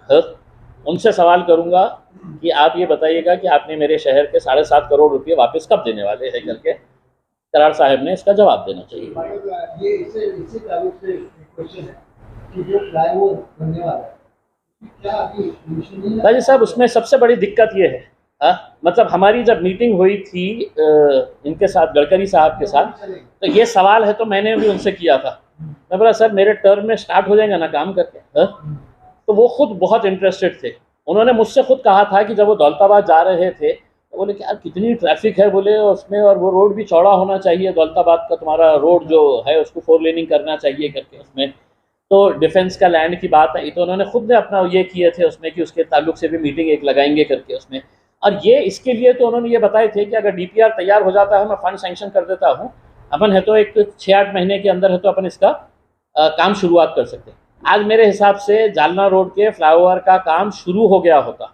उनसे सवाल करूंगा कि आप ये बताइएगा कि आपने मेरे शहर के 7.5 करोड़ रुपये वापस कब देने वाले हैं करके। करार साहब ने इसका जवाब देना चाहिए। ये इसे ताल्लुक से क्वेश्चन है कि जो फ्लाईओवर बनने वाला है, क्या अभी solution नहीं है? राजी साहब, उसमें सबसे बड़ी दिक्कत ये है, मतलब हमारी जब मीटिंग हुई थी इनके साथ, गडकरी साहब के साथ, तो ये सवाल है तो मैंने भी उनसे किया था। मैं बोला सर मेरे टर्म में स्टार्ट हो जाएगा ना काम करके, तो वो खुद बहुत इंटरेस्टेड थे। उन्होंने मुझसे खुद कहा था कि जब वो दौलताबाद जा रहे थे तो बोले कि यार कितनी ट्रैफिक है बोले उसमें, और वो रोड भी चौड़ा होना चाहिए, दौलताबाद का तुम्हारा रोड जो है उसको 4 लेनिंग करना चाहिए करके उसमें। तो डिफेंस का लैंड की बात आई तो उन्होंने खुद ने अपना ये किए थे उसमें कि उसके ताल्लुक से भी मीटिंग एक लगाएंगे करके उसमें। और ये इसके लिए तो उन्होंने ये बताए थे कि अगर DPR तैयार हो जाता है मैं फंड सैंक्शन कर देता हूँ, अपन है तो एक 6-8 महीने के अंदर है तो अपन इसका काम शुरुआत कर सकते हैं। आज मेरे हिसाब से जालना रोड के फ्लाईओवर का काम शुरू हो गया होता,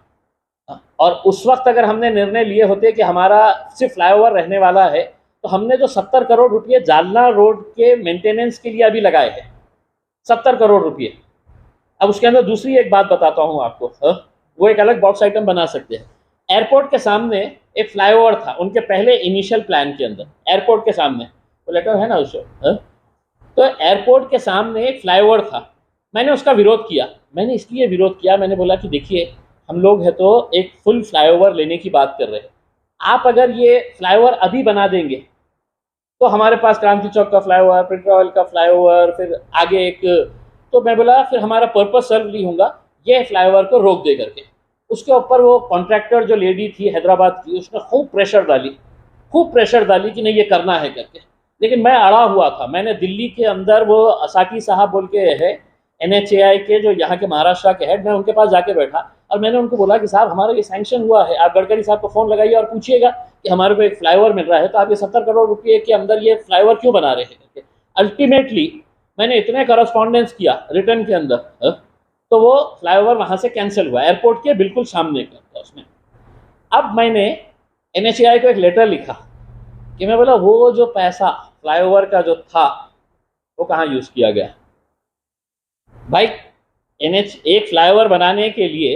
और उस वक्त अगर हमने निर्णय लिए होते कि हमारा सिर्फ फ्लाईओवर रहने वाला है, तो हमने जो 70 करोड़ रुपये जालना रोड के मेंटेनेंस के लिए अभी लगाए हैं, 70 करोड़ रुपये। अब उसके अंदर दूसरी एक बात बताता हूँ आपको, वो एक अलग बॉक्स आइटम बना सकते हैं। एयरपोर्ट के सामने एक फ्लाईओवर था उनके पहले इनिशियल प्लान के अंदर, एयरपोर्ट के सामने, वो लेटर है ना उसको, तो एयरपोर्ट के सामने एक फ्लाईओवर था। मैंने उसका विरोध किया। मैंने इसलिए विरोध किया, मैंने बोला कि देखिए हम लोग है तो एक फुल फ्लाईओवर लेने की बात कर रहे हैं, आप अगर ये फ्लाईओवर अभी बना देंगे तो हमारे पास क्रांति चौक का फ्लाईओवर, प्रिंटर ऑयल का फ्लाईओवर, फिर आगे एक, तो मैं बोला फिर हमारा पर्पस सर्व नहीं होगा, ये फ्लाईओवर को रोक दे करके। उसके ऊपर वो कॉन्ट्रैक्टर जो लेडी थी हैदराबाद की, उसने खूब प्रेशर डाली कि नहीं ये करना है करके। लेकिन मैं अड़ा हुआ था। मैंने दिल्ली के अंदर वो असाटी साहब बोल के है NHAI के, जो यहाँ के महाराष्ट्र के हेड, मैं उनके पास जाके बैठा और मैंने उनको बोला कि साहब हमारा ये सैंक्शन हुआ है, आप गडकरी साहब को फ़ोन लगाइए और पूछिएगा कि हमारे को एक फ्लाईओवर मिल रहा है, तो आप ये 70 करोड़ रुपये के अंदर ये फ्लाईओवर क्यों बना रहे हैं करके। अल्टीमेटली मैंने इतने करस्पॉन्डेंस किया रिटर्न के अंदर, तो वो फ्लाईओवर वहाँ से कैंसिल हुआ, एयरपोर्ट के बिल्कुल सामने का उसमें। अब मैंने NHAI को एक लेटर लिखा कि मैं बोला वो जो पैसा फ्लाईओवर का जो था वो कहाँ यूज़ किया गया भाई। एक फ्लाईओवर बनाने के लिए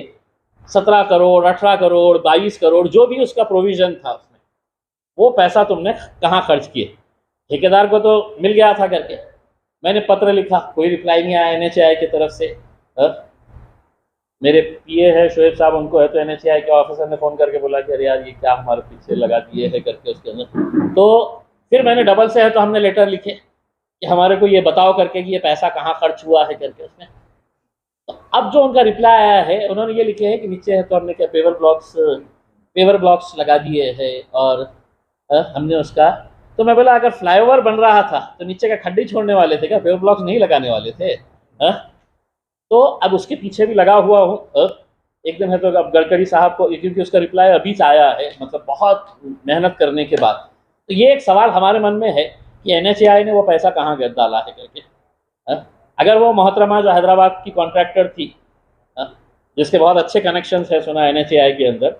17 करोड़, 18 करोड़, 22 करोड़ जो भी उसका प्रोविज़न था उसमें, वो पैसा तुमने कहाँ खर्च किए। ठेकेदार को तो मिल गया था करके। मैंने पत्र लिखा, कोई रिप्लाई नहीं आया NHAI की तरफ से। मेरे PA है शोएब साहब, उनको है तो NHAI के ऑफिसर ने फ़ोन करके बोला कि अरे यार ये क्या हमारे पीछे लगा दिए है करके उसके अंदर। तो फिर मैंने डबल से है तो हमने लेटर लिखे कि हमारे को ये बताओ करके कि ये पैसा कहाँ खर्च हुआ है करके उसमें। तो अब जो उनका रिप्लाई आया है, उन्होंने ये लिखे है कि नीचे है तो हमने क्या पेवर ब्लॉक्स लगा दिए हैं और हमने उसका। तो मैं बोला अगर फ्लाईओवर बन रहा था तो नीचे का खड्डे छोड़ने वाले थे क्या, पेवर ब्लॉक्स नहीं लगाने वाले थे? तो अब उसके पीछे भी लगा हुआ हूँ एकदम है। तो अब गडकरी साहब को, क्योंकि उसका रिप्लाई अभी आया है, मतलब बहुत मेहनत करने के बाद, तो ये एक सवाल हमारे मन में है कि NHAI ने वो पैसा कहाँ डाला है करके। अगर वो मोहतरमा जो हैदराबाद की कॉन्ट्रैक्टर थी, जिसके बहुत अच्छे कनेक्शंस है सुना NHAI के अंदर,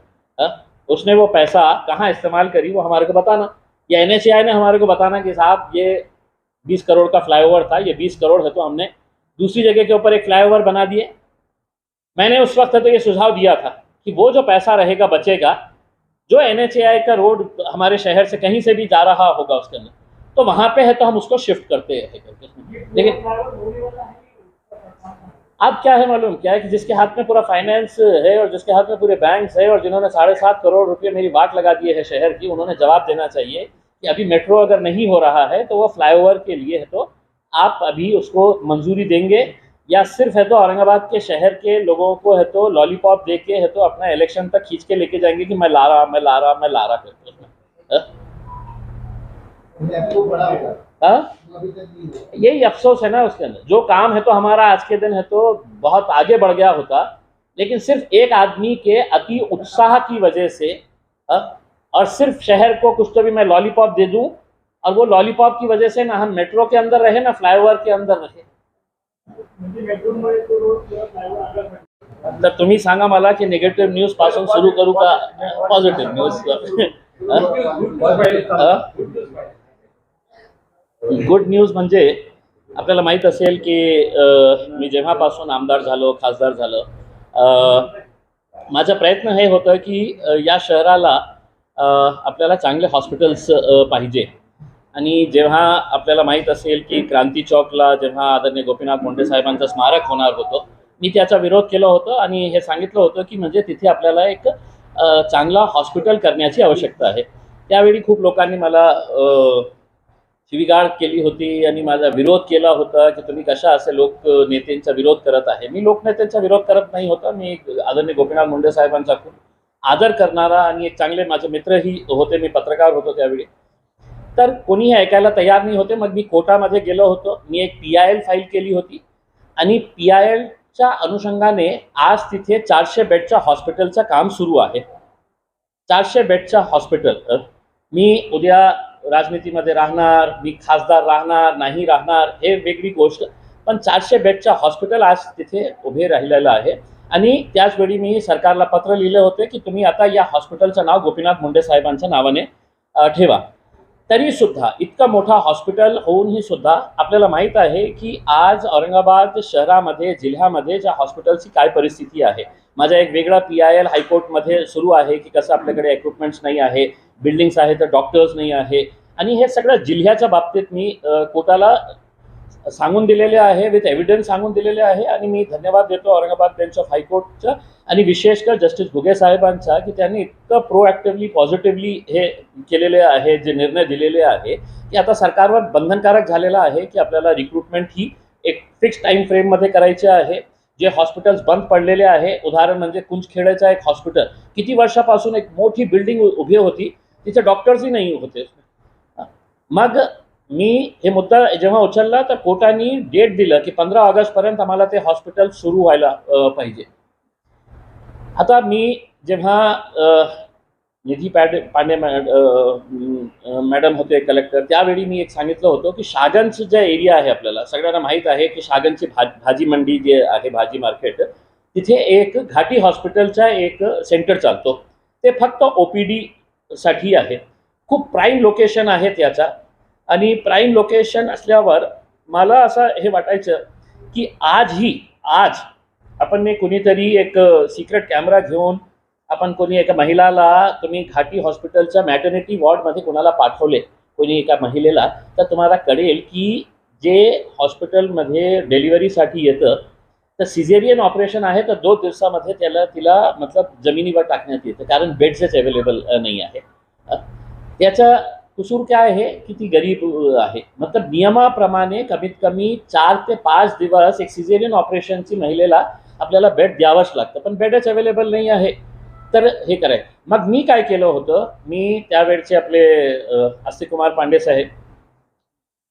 उसने वो पैसा कहाँ इस्तेमाल करी वो हमारे को बताना, या NHAI ने हमारे को बताना कि साहब ये 20 करोड़ का फ्लाईओवर था, ये 20 करोड़ है तो हमने दूसरी जगह के ऊपर एक फ्लाईओवर बना दिए। मैंने उस वक्त तो ये सुझाव दिया था कि वो जो पैसा रहेगा बचेगा, जो NHAI का रोड हमारे शहर से कहीं से भी जा रहा होगा उसके अंदर, तो वहाँ पे है तो हम उसको शिफ्ट करते हैं। लेकिन अब क्या है मालूम क्या है कि जिसके हाथ में पूरा फाइनेंस है और जिसके हाथ में पूरे बैंक्स है और जिन्होंने 7.5 करोड़ रुपये मेरी बाट लगा दिए है शहर की, उन्होंने जवाब देना चाहिए कि अभी मेट्रो अगर नहीं हो रहा है तो वो फ्लाईओवर के लिए है तो आप अभी उसको मंजूरी देंगे, या सिर्फ है तो औरंगाबाद के शहर के लोगों को है तो लॉलीपॉप दे के है तो अपना इलेक्शन तक खींच के लेके जाएंगे कि मैं ला रहा करके। यही अफसोस है ना उसके अंदर। जो काम है तो हमारा आज के दिन है तो बहुत आगे बढ़ गया होता, लेकिन सिर्फ एक आदमी के अति उत्साह की वजह से, और सिर्फ शहर को कुछ तो भी मैं लॉलीपॉप दे दूं, और वो लॉलीपॉप की वजह से ना हम मेट्रो के अंदर रहे ना फ्लाईओवर के अंदर रहे। तर तुम्ही सांगा मला की निगेटिव्ह न्यूज पासून सुरू करू का पॉझिटिव्ह न्यूज? गुड न्यूज म्हणजे आपल्याला माहीत असेल की मी जेव्हापासून आमदार झालो, खासदार झालो, माझा प्रयत्न हे होतं की या शहराला आपल्याला चांगले हॉस्पिटल्स पाहिजे, आणि जेव्हा आपल्याला माहीत असेल की क्रांती चौकला जेव्हा आदरणीय गोपीनाथ मुंडे साहेबांचं स्मारक होणार होतं, मी त्याचा विरोध केला होता आणि हे सांगितलं होतं की म्हणजे तिथे आपल्याला एक चांगला हॉस्पिटल करण्याची आवश्यकता आहे. त्यावेळी खूप लोकांनी मला शिवीगाळ केली होती आणि माझा विरोध केला होता की तुम्ही कशा असे नेत्यांचा विरोध करत आहे. मी लोकनेत्यांचा विरोध करत नाही होता. मी आदरणीय गोपीनाथ मुंडे साहेबांचा खूप आदर करणारा आणि एक चांगले माझे मित्रही होते. मी पत्रकार होतो त्यावेळी. तर कोणीही ऐकायला तयार नाही होते. मग मी कोर्टामध्ये गेलो होतो. मी एक PIL फाईल केली होती आणि PILच्या अनुषंगाने आज तिथे 400 बेडच्या हॉस्पिटलचं काम सुरू आहे. 400 बेडच्या हॉस्पिटल. मी उद्या राजनीतीमध्ये राहणार, मी खासदार राहणार नाही राहणार हे वेगळी गोष्ट, पण 400 बेडच्या हॉस्पिटल आज तिथे उभे राहिलेलं आहे. आणि त्याचवेळी मी सरकारला पत्र लिहिले होते की तुम्ही आता या हॉस्पिटलचं नाव गोपीनाथ मुंडे साहेबांच्या नावाने ठेवा. तरीसुद्धा इतकं मोठा हॉस्पिटल होऊनही सुद्धा आपल्याला माहीत आहे की आज औरंगाबाद शहरामध्ये जिल्ह्यामध्ये ज्या हॉस्पिटलची काय परिस्थिती आहे. माझा एक वेगळा PIL हायकोर्टमध्ये सुरू आहे की कसं आपल्याकडे इक्विपमेंट्स नाही आहे, बिल्डिंग्स आहे तर डॉक्टर्स नाही आहे, आणि हे सगळं जिल्ह्याच्या बाबतीत मी कोर्टाला सांगून दिलेले आहे, विथ एव्हिडन्स सांगून दिलेले आहे. आणि मी धन्यवाद देतो औरंगाबाद बेंच ऑफ हायकोर्टचं आणि विशेषकर जस्टिस घुगे साहेबांचा की त्यांनी इतकं प्रोॲक्टिव्हली पॉझिटिव्हली हे केलेले आहे, जे निर्णय दिलेले आहे की आता सरकारवर बंधनकारक झालेला आहे की आपल्याला रिक्रुटमेंट ही एक फिक्स टाईम फ्रेममध्ये करायची आहे. जे हॉस्पिटल्स बंद पडलेले आहे, उदाहरण म्हणजे कुंजखेड्याचं एक हॉस्पिटल, किती वर्षापासून एक मोठी बिल्डिंग उभी होती, तिथे डॉक्टर्सही नाही होते. मग मी हे मुद्दा जेव्हा उचलला तर कोर्टाने डेट दिलं की 15 ऑगस्टपर्यंत आम्हाला ते हॉस्पिटल सुरू व्हायला पाहिजे. आता मी जेव्हा निधी पांडे मॅडम होते कलेक्टर, त्यावेळी मी एक सांगितलं होतं की शागनचं जे एरिया आहे आपल्याला सगळ्यांना माहीत आहे की शागनची भाजी मंडी जे आहे, भाजी मार्केट, तिथे एक घाटी हॉस्पिटलचा एक सेंटर चालतो. ते फक्त OPD साठी आहे. खूप प्राईम लोकेशन आहे त्याचा. आणि प्राईम लोकेशन असल्यावर मला असं हे वाटायचं की आज आपण कुणीतरी एक सिक्रेट कॅमेरा घेऊन आपण कोणी एका महिलाला तुम्ही घाटी हॉस्पिटलच्या मॅटर्निटी वॉर्डमध्ये कोणाला पाठवले, कोणी एका महिलेला, तर तुम्हाला कळेल की जे हॉस्पिटलमध्ये डिलिव्हरीसाठी येतं तर सिझेरियन ऑपरेशन आहे तर 2 दिवसामध्ये तिला मतलब जमिनीवर टाकण्यात येतं, कारण बेड्सच अवेलेबल नाही आहे. त्याचा कसूर काय आहे की ती गरीब आहे. मतलब नियमाप्रमाणे कमीत कमी 4 ते 5 दिवस एक सिझेरियन ऑपरेशनची महिलेला आपल्याला बेड द्यावंच लागतं, पण बेडच अवेलेबल नाही आहे. तर हे करायचं. मग मी काय केलं होतं, मी त्यावेळचे आपले आस्तिकुमार पांडे साहेब,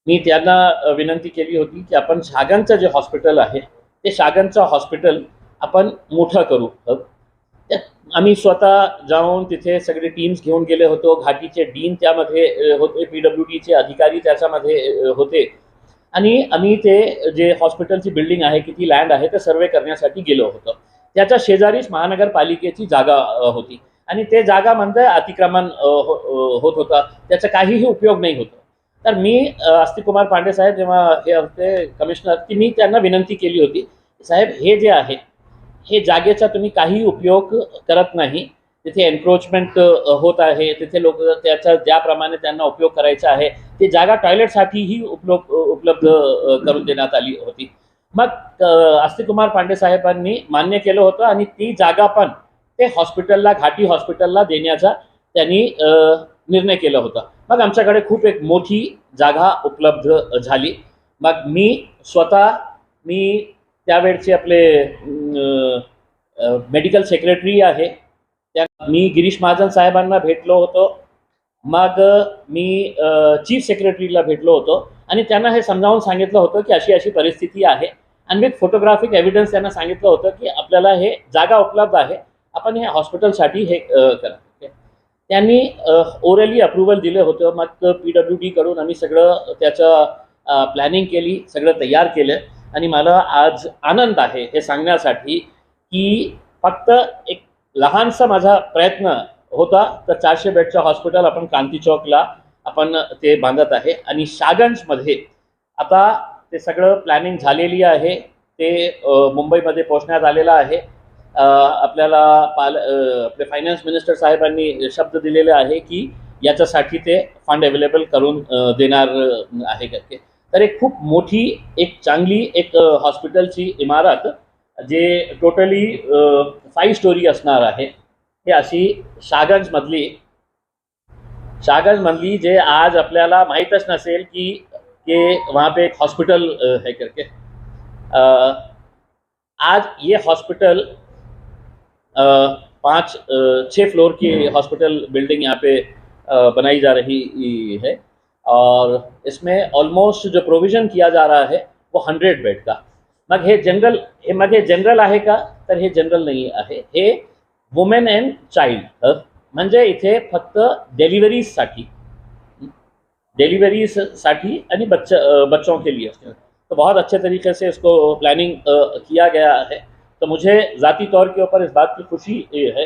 मी त्यांना विनंती केली होती की आपण शागनचं जे हॉस्पिटल आहे ते शागनचं हॉस्पिटल आपण मोठं करू. आम्ही स्वतः जाऊन तिथे सगळे टीम्स घेऊन गेले होतो. घाटीचे डीन त्यामध्ये होते, PWDचे अधिकारी त्याच्यामध्ये होते, आणि आम्ही ते जे हॉस्पिटलची बिल्डिंग आहे, किती लँड आहे, ते सर्वे करण्यासाठी गेलो होतो. त्याच्या शेजारीच महानगरपालिकेची जागा होती आणि ते जागा म्हणजे अतिक्रमण होत होता, त्याचा काहीही उपयोग नाही होता. तर मी आस्तिकुमार पांडे साहेब जेव्हा हे होते कमिशनर, की मी त्यांना विनंती केली होती, साहेब हे जे आहे हे जागेचा तुम्ही काही उपयोग करत नाही, तिथे एन्क्रोचमेंट होत आहे, तिथे लोक त्याचा ज्याप्रमाणे त्यांना उपयोग करायचा आहे ती जागा टॉयलेटसाठीही उपलब्ध करून देण्यात आली होती. मग आस्तिकुमार पांडे साहेबांनी मान्य केलं होतं आणि ती जागा पण ते हॉस्पिटलला, घाटी हॉस्पिटलला देण्याचा त्यांनी निर्णय केला होता. मग आमच्याकडे खूप एक मोठी जागा उपलब्ध झाली. मग मी त्यावेळचे आपले मेडिकल सेक्रेटरी आहे, मी गिरीश महाजन साहेबांना भेटलो होतो. मग मी चीफ सेक्रेटरीला भेटलो होतो आणि त्यांना हे समजावून सांगितलं होतं की अशी अशी परिस्थिती आहे, आणि विथ फोटोग्राफिक एव्हिडन्स त्यांना सांगितलं होतं की आपल्याला हे जागा उपलब्ध आहे, आपण हे हॉस्पिटलसाठी हे करा. त्यांनी ओरली अप्रुव्हल दिलं होतं. मग PWD कडून आम्ही सगळं त्याचं प्लॅनिंग केली, सगळं तयार केलं, आणि मला आज आनंद आहे हे सांगण्यासाठी की फक्त एक लहानसा माझा प्रयत्न होता तर 400 बेडचं हॉस्पिटल आपण क्रांती चौकला आपण ते बांधत आहे. आणि शागंजमध्ये आता ते सगळं प्लॅनिंग झालेली आहे, ते मुंबईमध्ये पोहोचण्यात आलेलं आहे. आपल्याला आपले फायनान्स मिनिस्टर साहेबांनी शब्द दिलेले आहे की याच्यासाठी ते फंड अवेलेबल करून देणार आहे करके. तर एक खूप मोठी एक चांगली एक हॉस्पिटलची इमारत जे टोटली 5 स्टोरी असणार आहे, हे अशी शाहगंजमधली जे आज आपल्याला माहीतच नसेल की वहाँ पे एक हॉस्पिटल है करके. आज ये हॉस्पिटल 6 फ्लोर की हॉस्पिटल बिल्डिंग यहाँ पे बनाई जा रही है और इसमें ऑलमोस्ट जो प्रोविजन किया जा रहा है वो 100 बेड का. मग हे जनरल आहे का, तर हे जनरल नाही आहे, हे वुमेन अँड चाइल्ड म्हणजे इथे फक्त डिलीवरीसाठी आणि बच्चों के लिए. तो बहुत अच्छे तरीके से इसको प्लानिंग किया गया है. तो मुझे ज़ाती तौर के ऊपर इस बात की खुशी है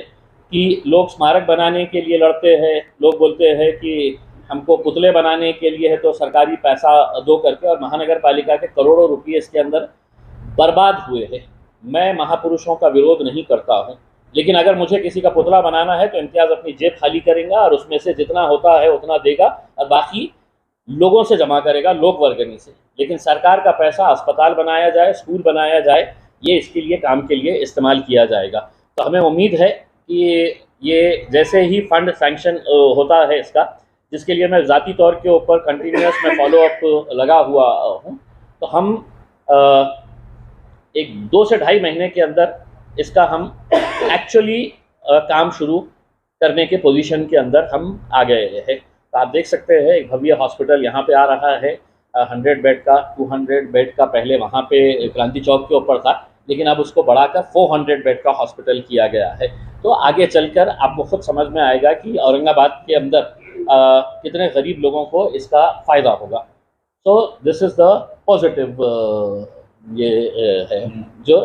कि लोग स्मारक बनाने के लिए लड़ते हैं, लोग बोलते हैं कि हमको पुतले बनाने के लिए है तो सरकारी पैसा दो करके, और महानगर पालिका के करोड़ों रुपये इसके अंदर बर्बाद हुए हैं. मैं महापुरुषों का विरोध नहीं करता हूँ, लेकिन अगर मुझे किसी का पुतला बनाना है तो इम्तियाज़ अपनी जेब खाली करेगा और उसमें से जितना होता है उतना देगा और बाकी लोगों से जमा करेगा, लोक वर्गनी से. लेकिन सरकार का पैसा अस्पताल बनाया जाए, स्कूल बनाया जाए, ये इसके लिए काम के लिए इस्तेमाल किया जाएगा. तो हमें उम्मीद है कि ये जैसे ही फंड सैंक्शन होता है इसका, जिसके लिए मैं ज़ाती तौर के ऊपर कंटिन्यूस में फॉलोअप लगा हुआ हूँ, तो हम एक 2 से ढाई महीने के अंदर इसका हम एक्चुअली काम शुरू करने के पोजीशन के अंदर हम आ गए हैं. तो आप देख सकते हैं एक भव्य हॉस्पिटल यहाँ पे आ रहा है, 100 बेड का, 200 बेड का पहले वहाँ पे क्रांति चौक के ऊपर था, लेकिन अब उसको बढ़ाकर 400 बेड का हॉस्पिटल किया गया है. तो आगे चलकर आपको खुद समझ में आएगा कि औरंगाबाद के अंदर कितने गरीब लोगों को इसका फ़ायदा होगा. तो दिस इज़ द पॉजिटिव ये है जो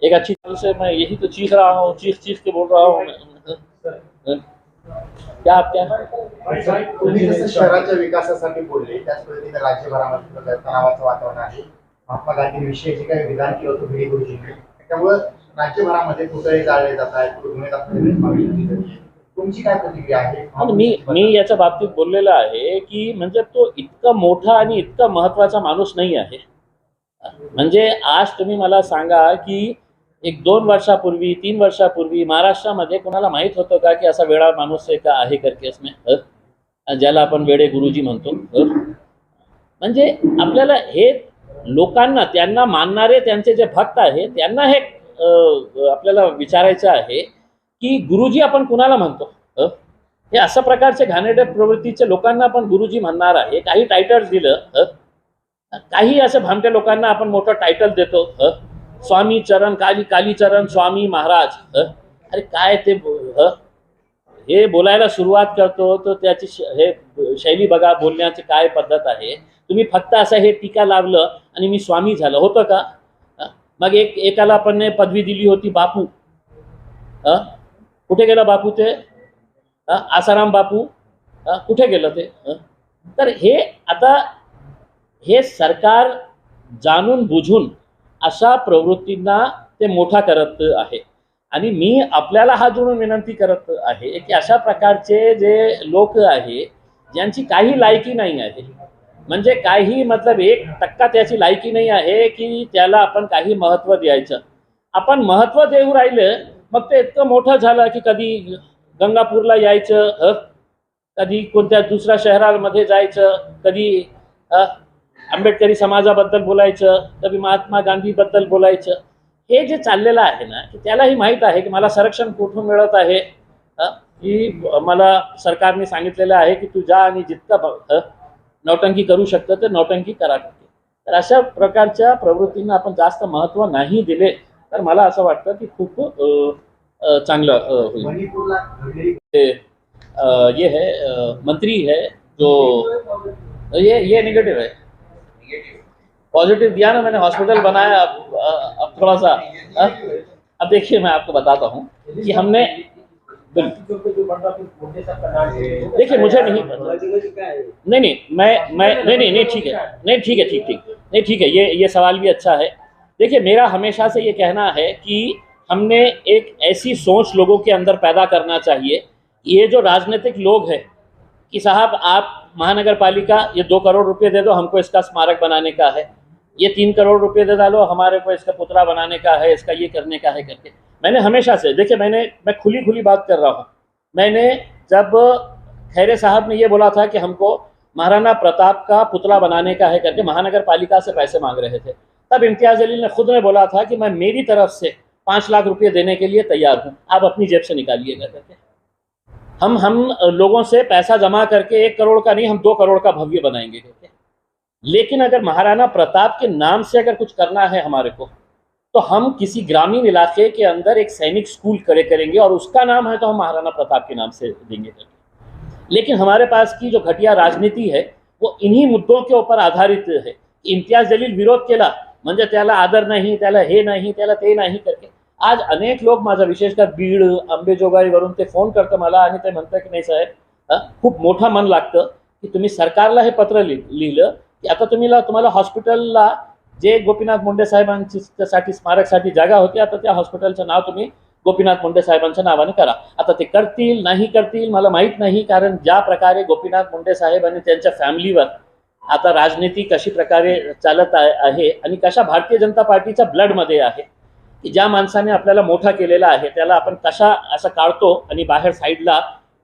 एक अच्छी तरह से मैं यही तो चीख रहा हूँ, चीख के बोल रहा हूँ. क्या आप क्या तुम्ही जसं शहराच्या विकासासाठी बोलले, त्याच पद्धतीने राज्यभरामध्ये तणावाचं वातावरण आहे. महात्मा गांधींविषयी जे काही विधान केलं होतं भिडे गुरुजींनी, त्यामुळे राज्यभरामध्ये पुतळे जाळले जात आहेत, तुमची काय प्रतिक्रिया आहे? मी याच्या बाबतीत बोललेलं आहे की म्हणजे तो इतका मोठा आणि इतका महत्त्वाचा माणूस नाही आहे. म्हणजे आज तुम्ही मला सांगा की एक 2 वर्षापूर्वी 3 वर्षापूर्वी महाराष्ट्रामध्ये कोणाला माहीत होतं का की असा वेडा माणूस आहे का आहे करके इसमें, ज्याला आपण वेडे गुरुजी म्हणतो. म्हणजे आपल्याला हे लोकांना, त्यांना मानणारे त्यांचे जे भक्त आहे त्यांना हे आपल्याला विचारायचं आहे की गुरुजी आपण कुणाला म्हणतो. हे अशा प्रकारचे घाणेरड्या प्रवृत्तीचे लोकांना आपण गुरुजी म्हणणार आहे. काही टायटल्स दिलं, काही असे भामटे लोकांना आपण मोठं टायटल देतो, स्वामी चरण, कालीचरण स्वामी महाराज. अरे काय ते हे बोलायला सुरुवात करतो तर त्याची हे शैली बघा, बोलण्याची काय पद्धत आहे. तुम्ही फक्त असं हे टीका लावलं आणि मी स्वामी झालं होतं का. मग एकाला आपण पदवी दिली होती बापू, कुठे गेला बापू ते, आसाराम बापू कुठे गेलं ते. तर हे आता हे सरकार जाणून बुझून अशा प्रवृत्तींना ते मोठा करत आहे. आणि मी आपल्याला हात जोडून विनंती करत आहे की अशा प्रकारचे जे लोक आहे ज्यांची काही लायकी नाही आहे, म्हणजे काही मतलब 1% त्याची लायकी नाही आहे की त्याला आपण काही महत्त्व द्यायचं. आपण महत्त्व देऊ राहिलं मग ते इतकं मोठं झालं की कधी गंगापूरला यायचं, कधी कोणत्या दुसऱ्या शहरामध्ये जायचं, कधी आंबेडकरी समाजाबद्दल बोलायचं, कधी महात्मा गांधीबद्दल बोलायचं. हे जे चाललेलं आहे ना की त्यालाही माहीत आहे की मला संरक्षण कुठून मिळत आहे, की मला सरकारने सांगितलेलं आहे की तू जा आणि जितकं नौटंकी करू शकतं ते नौटंकी करा. तर अशा प्रकारच्या प्रवृत्तींना आपण जास्त महत्त्व नाही दिले तर मला असं वाटतं की खूप चांगलं होईल. ये है मंत्री है जो ये नेगेटिव है. पॉजिटिव दिया ना मैंने, हॉस्पिटल बनाया. अब थोड़ा सा अब देखिए मैं आपको बताता हूँ कि हमने देखिए मुझे नहीं पता. नहीं ठीक है, ठीक है. ये सवाल भी अच्छा है. देखिए मेरा हमेशा से ये कहना है कि हमने एक ऐसी सोच लोगों के अंदर पैदा करना चाहिए ये जो राजनीतिक लोग हैं कि साहब आप महानगर पालिका ये 2 करोड़ रुपए दे दो, हमको इसका स्मारक बनाने का है, ये 3 करोड़ रुपए दे डालो, हमारे को इसका पुतला बनाने का है, इसका ये करने का है करके। मैंने हमेशा से देखिए, मैं खुली बात कर रहा हूँ। मैंने जब खैरे साहब ने ये बोला था कि हमको महाराणा प्रताप का पुतला बनाने का है करके, महानगर पालिका से पैसे मांग रहे थे, तब इम्तियाज जलील ने खुद ने बोला था कि मैं मेरी तरफ से 5 लाख रुपये देने के लिए तैयार हूँ, आप अपनी जेब से निकालिएगा करके। हम लोगों से पैसा जमा करके 1 करोड़ का नहीं, हम 2 करोड़ का भव्य बनाएंगे करके। लेकिन अगर महाराणा प्रताप के नाम से अगर कुछ करना है हमारे को, तो हम किसी ग्रामीण इलाके के अंदर एक सैनिक स्कूल खड़े करेंगे और उसका नाम है तो हम महाराणा प्रताप के नाम से देंगे करके। लेकिन हमारे पास की जो घटिया राजनीति है वो इन्हीं मुद्दों के ऊपर आधारित है। इम्तियाज जलील विरोध केला म्हणजे त्याला आदर नाही, त्याला हे नाही, त्याला ते नाही करके। आज अनेक लोक माझा विशेषतः बीड अंबेजोगाईवरून ते फोन करतं मला आणि ते म्हणतात की नाही साहेब, खूप मोठं मन लागतं की तुम्ही सरकारला हे पत्र लिहिलं की आता तुम्हाला हॉस्पिटलला जे गोपीनाथ मुंडे साहेबांसाठी स्मारकसाठी जागा होती, आता त्या हॉस्पिटलचं नाव तुम्ही गोपीनाथ मुंडे साहेबांच्या नावाने करा। आता ते करतील नाही करतील मला माहीत नाही, कारण ज्या प्रकारे गोपीनाथ मुंडे साहेब आणि त्यांच्या फॅमिलीवर आता राजनीती कशी प्रकारे चालत आहे आणि कशा भारतीय जनता पार्टीच्या ब्लडमध्ये आहे की ज्या माणसाने आपल्याला मोठा केलेला आहे त्याला आपण कशा असं काढतो आणि बाहेर साईडला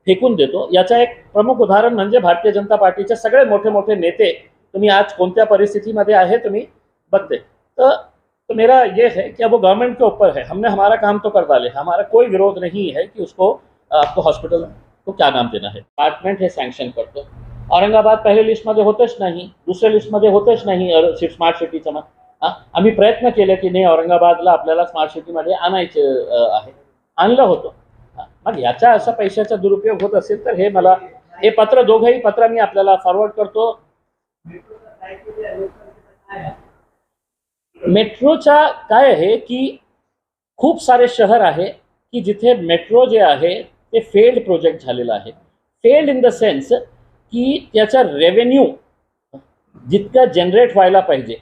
फेकून देतो। याचा एक प्रमुख उदाहरण म्हणजे भारतीय जनता पार्टीचे सगळे मोठे मोठे नेते तुम्ही आज कोणत्या परिस्थितीमध्ये आहे तुम्ही बघते। तो मेरा ये है कि अब वो गवर्नमेंट के ऊपर है, हमने हमारा काम तो कर डाले, हमारा कोई विरोध नहीं है कि उसको आपको हॉस्पिटल को क्या नाम देना है, डिपार्टमेंट हे सँक्शन करतो। औरंगाबाद पहिल्या लिस्टमध्ये होतच नाही, दुसऱ्या लिस्टमध्ये होतच नाही स्मार्ट सिटीचं मग आम्ही प्रयत्न केले की नाही औरंगाबादला आपल्याला स्मार्ट सिटीमध्ये आणायचे आहे, आणलं होतं। मग याचा असा पैशाचा दुरुपयोग होत असेल तर हे पत्र दोघंही पत्र मी आपल्याला फॉरवर्ड करतो। मेट्रोचा काय आहे की खूप सारे शहर आहे की जिथे मेट्रो जे आहे ते फेल्ड प्रोजेक्ट झालेला आहे। फेल्ड इन द सेन्स की त्याचा रेव्हेन्यू जितका जनरेट व्हायला पाहिजे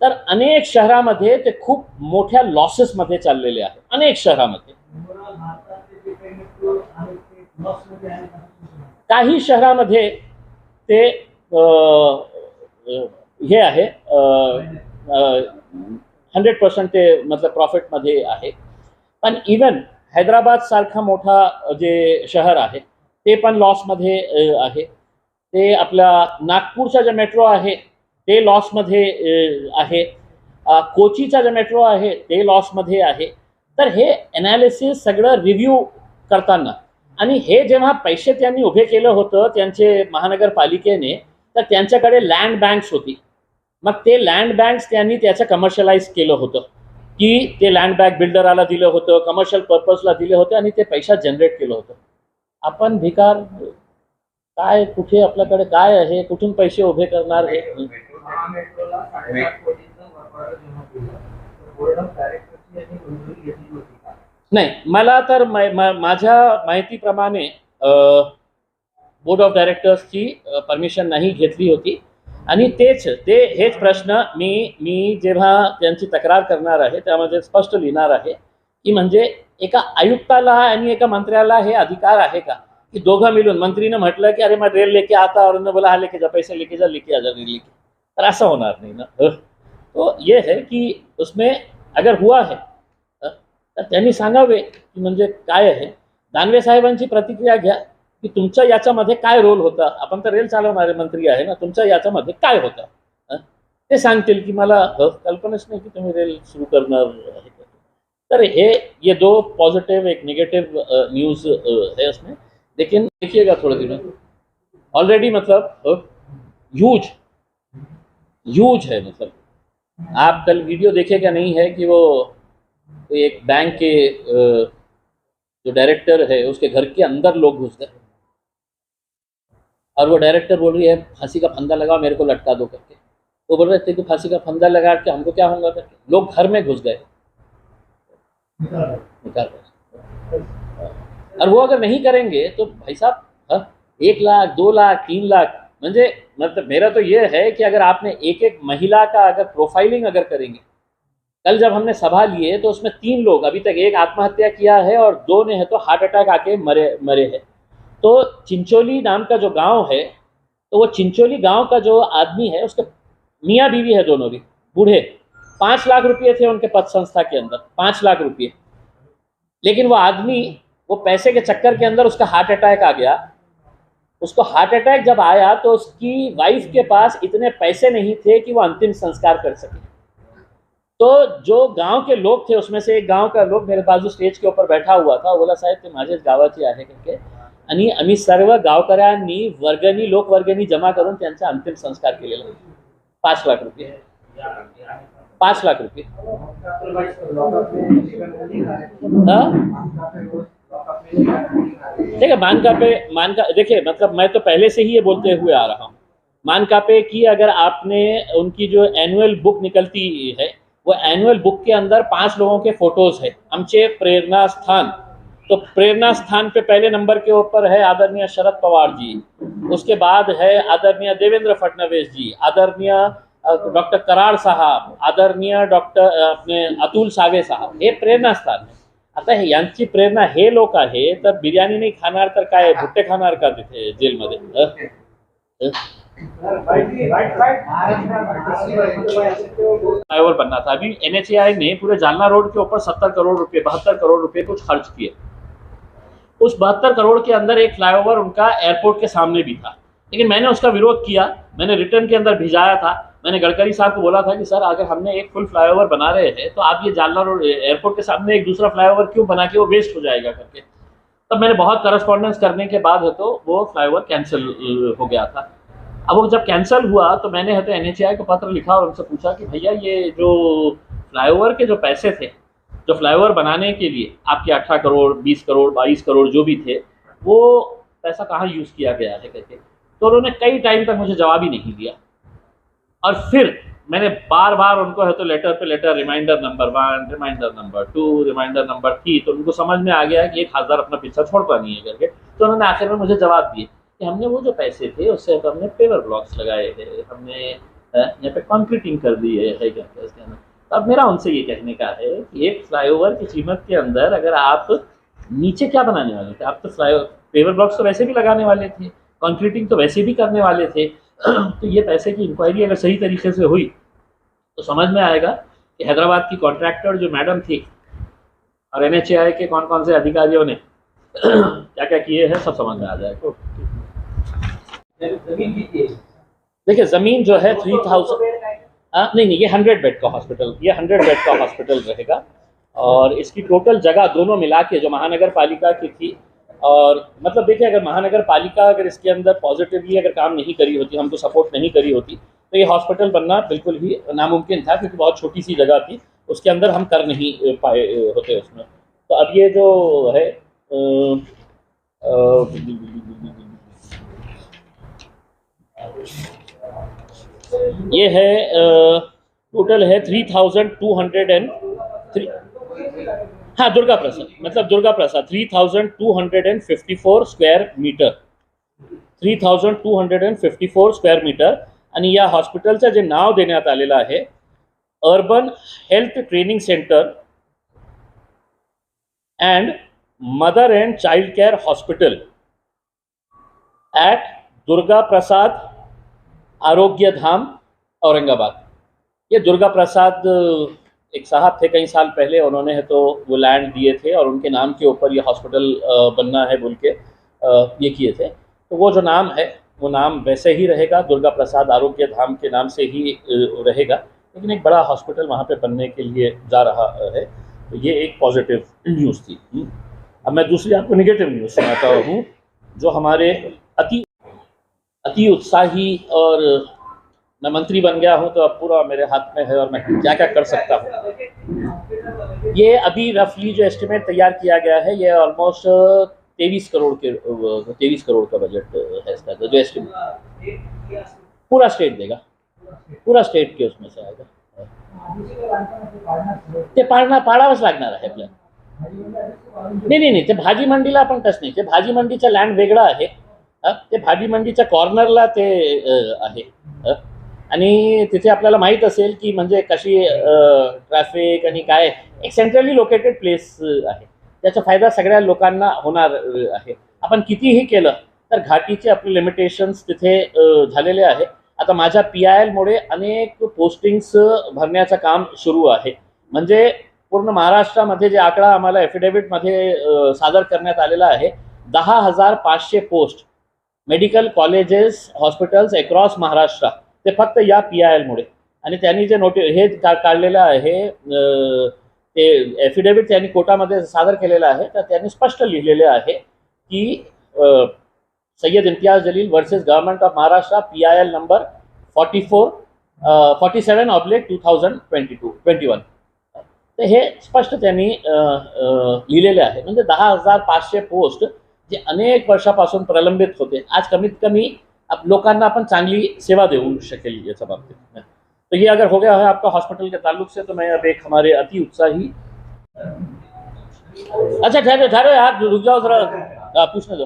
तर अनेक शहरामध्ये ते खूप मोठ्या लॉसेसमध्ये चाललेले आहे, अनेक शहरामध्ये। काही शहरामध्ये ते हे आहे 100% ते मतलब प्रॉफिटमध्ये आहे। पण इवन हैदराबाद सारखा मोठा जे शहर आहे ते पण लॉसमध्ये आहे। ते आपला नागपूरचा जे मेट्रो आहे ते लॉसमध्ये आहे, कोचीचा जे मेट्रो आहे ते लॉसमध्ये आहे। तर हे ॲनालिसिस सगळं रिव्ह्यू करताना आणि हे जेव्हा पैसे त्यांनी उभे केलं होतं त्यांचे महानगरपालिकेने, तर त्यांच्याकडे लँड बँक्स होती। मग ते लँड बँक्स त्यांनी त्याचं कमर्शियलाइज केलं होतं की ते लँड बँक बिल्डराला दिलं होतं, कमर्शियल पर्पजला दिले होते आणि ते पैसा जनरेट केलं होतं। आपण भिकार काय, कुठे आपल्याकडे काय आहे, कुठून पैसे उभे करणार हे नाही। मला तर माझ्या माहितीप्रमाणे बोर्ड ऑफ डायरेक्टर्सची परमिशन नाही घेतली होती आणि हेच प्रश्न मी जेव्हा त्यांची तक्रार करणार आहे त्यामध्ये स्पष्ट लिहिणार आहे की म्हणजे एका आयुक्ताला आणि एका मंत्र्याला हे अधिकार आहे का कि दोघं मिलून, मंत्रीने म्हटलं की अरे मैं रेल लेके आता और उन्होंने बोला हाँ लेके जा, पैसे लेके जा, लेके आ जा रेल लेके, तर ऐसा होणार नहीं ना। तो ये है कि उसमें अगर हुआ है तर त्यांनी सांगावे की म्हणजे काय आहे। दानवे साहेबांची प्रतिक्रिया घ्या की तुमच्या याच्यामध्ये काय रोल होता, आपण तर रेल चालवणारे मंत्री आहे ना, तुमच्या याच्यामध्ये काय होता ते सांगतील की मला कल्पनाच नाही की तुम्ही रेल सुरू करणार आहे। तर ये 2 पॉजिटिव एक नेगेटिव न्यूज़ है उसमें, लेकिन देखिएगा थोड़े दिनों ऑलरेडी मतलब ह्यूज है। मतलब आप कल वीडियो देखेगा नहीं है कि वो एक बैंक के जो डायरेक्टर है उसके घर के अंदर लोग घुस गए और वो डायरेक्टर बोल रही है फांसी का फंदा लगाओ मेरे को लटका दो करके। वो बोल रहे थे कि फांसी का फंदा लगा के हमको क्या होगा करके, लोग घर में घुस गए निकाल रहे। और वो अगर नहीं करेंगे तो भाई साहब 1 लाख 2 लाख 3 लाख म्हणजे मतलब मेरा तो ये है कि अगर आपने एक महिला का अगर प्रोफाइलिंग अगर करेंगे, कल जब हमने सभा लिए तो उसमें 3 लोग, अभी तक 1 आत्महत्या किया है और 2 ने है तो हार्ट अटैक आके मरे हैं। तो चिंचोली नाम का जो गांव है, तो वो चिंचोली गांव का जो आदमी है, उसके मियाँ बीवी है दोनों भी बूढ़े, 5 लाख रुपये थे उनके पद संस्था के अंदर, 5 लाख रुपये। लेकिन वो आदमी, वो पैसे के चक्कर के अंदर उसका हार्ट अटैक आ गया। उसको हार्ट अटैक जब आया तो उसकी वाइफ के पास इतने पैसे नहीं थे कि वो अंतिम संस्कार कर सके। तो जो गांव के लोग थे, उसमें से एक गांव का लोग मेरे बाजू स्टेज के ऊपर बैठा हुआ था, बोला साहेब ते माझेच गावाचे आहे करके, आणि आम्ही सर्व गावकऱ्यांनी वर्गणी, लोकवर्गणी जमा करून त्यांचा अंतिम संस्कार केलेला, 5 लाख रुपये, 5 लाख रुपये। देखिए मानका देखिए, मतलब मैं तो पहले से ही ये बोलते हुए आ रहा हूँ, मानकापे की अगर आपने उनकी जो एनुअल बुक निकलती है, वो एनुअल बुक के अंदर 5 लोगों के फोटोज है, आमचे प्रेरणा स्थान। तो प्रेरणा स्थान पे पहले नंबर के ऊपर है आदरणीय शरद पवार जी, उसके बाद है आदरणीय देवेंद्र फडणवीस जी, आदरणीय डॉक्टर कराड साहब, आदरणीय डॉक्टर अपने अतुल सावे साहब, हे प्रेरणा स्थान आहे। आता यांची प्रेरणा हे लोक आहे, तर बिर्याणी नाही खाणार तर काय भुट्टे खाणार का तिथे जेलमध्ये? फ्लाईओवर बनना था। अभी NHAI ने पूरे जालना रोड के ऊपर 70 करोड़ रुपए, 72 करोड़ रुपए कुछ खर्च किए। उस 72 करोड़ के अंदर एक फ्लाईओवर उनका एयरपोर्ट के सामने भी था, लेकिन मैंने उसका विरोध किया। मैंने रिटर्न के अंदर भिजाया था। मैंने गडकरी साहब को बोला था कि सर, अगर हमने एक फुल फ्लाईओवर बना रहे हैं तो आप ये जालना रोड एयरपोर्ट के सामने एक दूसरा फ्लाईओवर क्यों बना के, वो वेस्ट हो जाएगा करके। तब मैंने बहुत करस्पॉन्डेंस करने के बाद है तो वो फ्लाईओवर कैंसिल हो गया था। अब वो जब कैंसिल हुआ तो मैंने है तो NHAI को पत्र लिखा और उनसे पूछा कि भैया, ये जो फ्लाईओवर के जो पैसे थे, जो फ्लाईओवर बनाने के लिए आपके 18 करोड़, 20 करोड़, 22 करोड़ जो भी थे, वो पैसा कहाँ यूज़ किया गया है करके। तो उन्होंने कई टाइम तक मुझे जवाब ही नहीं दिया। और फिर मैंने बार बार उनको है तो लेटर पे letter, reminder number 1, reminder number 2, reminder number 3, तो उनको समझ में आ गया कि 1,000 अपना पीछा छोड़ता नहीं है करके। तो उन्होंने आखिर में मुझे जवाब दिए कि हमने वो जो पैसे थे उससे तो हमने पेवर ब्लॉक्स लगाए हैं, हमने यहाँ पे कंक्रीटिंग कर दी है करके उसके अंदर। तो अब मेरा उनसे ये कहने का है कि एक फ्लाईओवर की कीमत के अंदर अगर आप नीचे क्या बनाने वाले थे? आप तो फ्लाईओवर पेवर ब्लॉक्स तो वैसे भी लगाने वाले थे, कंक्रीटिंग तो वैसे भी करने वाले थे। तो ये पैसे की इंक्वायरी अगर सही तरीके से हुई तो समझ में आएगा कि हैदराबाद की कॉन्ट्रैक्टर जो मैडम थी और NHAI के कौन कौन से अधिकारियों ने क्या क्या किए हैं, सब समझ में आ जाएगा। देखिए, ज़मीन जो है 3000, नहीं, ये 100 बेड का हॉस्पिटल, ये 100 बेड का हॉस्पिटल रहेगा। और इसकी टोटल जगह दोनों मिला के जो महानगर पालिका की थी, और मतलब देखिए, अगर महानगर पालिका अगर इसके अंदर पॉजिटिवली अगर काम नहीं करी होती, हमको सपोर्ट नहीं करी होती, तो ये हॉस्पिटल बनना बिल्कुल ही नामुमकिन था, क्योंकि बहुत छोटी सी जगह थी, उसके अंदर हम कर नहीं पाए होते उसमें। तो अब ये जो है ये है टोटल है 3203, हाँ, दुर्गा प्रसाद, मतलब Durga Prasad 3254 square metre, 3254 square metre. आणि या हॉस्पिटलचं जे नाव देण्यात आलेलं आहे, urban health training centre and mother and child care hospital at Durga Prasad Arogya Dham, Aurangabad. ये दुर्गा प्रसाद एक साहब थे, कई साल पहले उन्होंने है तो वो लैंड दिए थे और उनके नाम के ऊपर ये हॉस्पिटल बनना है बोल के ये किए थे। तो वो जो नाम है वो नाम वैसे ही रहेगा, दुर्गा प्रसाद आरोग्य धाम के नाम से ही रहेगा, लेकिन एक बड़ा हॉस्पिटल वहाँ पे बनने के लिए जा रहा है। तो ये एक पॉजिटिव न्यूज़ थी। अब मैं दूसरी आपको निगेटिव न्यूज़ सुनाता हूँ, जो हमारे अति उत्साही, और मैं मंत्री बन गया हूँ तो अब पूरा मेरे हाथ में है और मैं क्या क्या कर सकता हूँ। ये अभी रफली जो एस्टिमेट तैयार किया गया है, ये ऑलमोस्ट 23 करोड़ का बजट है इसका, जो एस्टिमेट पूरा स्टेट देगा, पूरा स्टेट के उसमें से आएगा। ते पाडावंच लागणार आहे आपल्याला। नाही, ते भाजी मंडीला आपण टच नाही, ते भाजी मंडीचं लँड वेगळं आहे, ते भाजी मंडीच्या कॉर्नरला ते आहे, आणि तिथे आपल्याला माहीत असेल की म्हणजे कशी ट्रॅफिक आणि काय, एक सेंट्रली लोकेटेड प्लेस आहे, त्याचा फायदा सगळ्या लोकांना होणार आहे। आपण कितीही केलं तर घाटीचे आपले लिमिटेशन्स तिथे झालेले आहे. आता माझ्या PIL-मुळे अनेक पोस्टिंग्स भरण्याचं काम सुरू आहे. म्हणजे पूर्ण महाराष्ट्रामध्ये जे आकडा आम्हाला ॲफिडेव्हिटमध्ये सादर करण्यात आलेला आहे, 10,500 post medical colleges hospitals across Maharashtra, ते फक्त या PIL-मुळे. आणि त्यांनी जे हे काढलेलं आहे ते ॲफिडेव्हिट त्यांनी कोर्टामध्ये सादर केलेलं आहे, तर त्यांनी स्पष्ट लिहिलेले आहे की Syed Imtiaz Jaleel versus government of Maharashtra PIL number 47/2022-21. तर हे स्पष्ट त्यांनी लिहिलेले आहे. म्हणजे 10,500 पोस्ट जे अनेक वर्षापासून प्रलंबित होते, आज कमीत कमी लोकांना आपण चांगली सेवा देऊ शकेल याच्या बाबतीत. तो ये अगर हो गया है आपका हॉस्पिटल के ताल्लुक से, तो मैं अब एक हमारे अति उत्साही अच्छा ठहरो यार, रुक जाओ जरा, पूछने दो.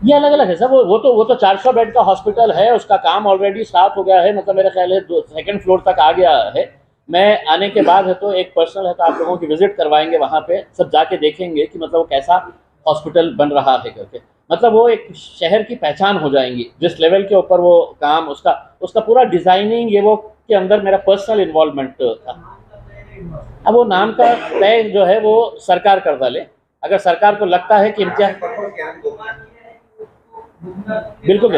ये अलग अलग है सर. वो तो 400 बेड का हॉस्पिटल है, उसका काम ऑलरेडी स्टार्ट हो गया है. मतलब मेरा ख्याल है 2nd फ्लोर तक आ गया है. मैं आने के बाद है तो एक पर्सनल है तो आप लोगों की विजिट करवाएंगे, वहाँ पे सब जाके देखेंगे कि मतलब वो कैसा हॉस्पिटल बन रहा है करके. मतलब वो एक शहर की पहचान हो जाएंगी जिस लेवल के ऊपर वो काम, उसका पूरा डिज़ाइनिंग ये वो के अंदर मेरा पर्सनल इन्वॉल्वमेंट था. अब वो नाम का तय जो है वो सरकार कर डाले. अगर सरकार को लगता है कि इम्तियाज, बिल्कुल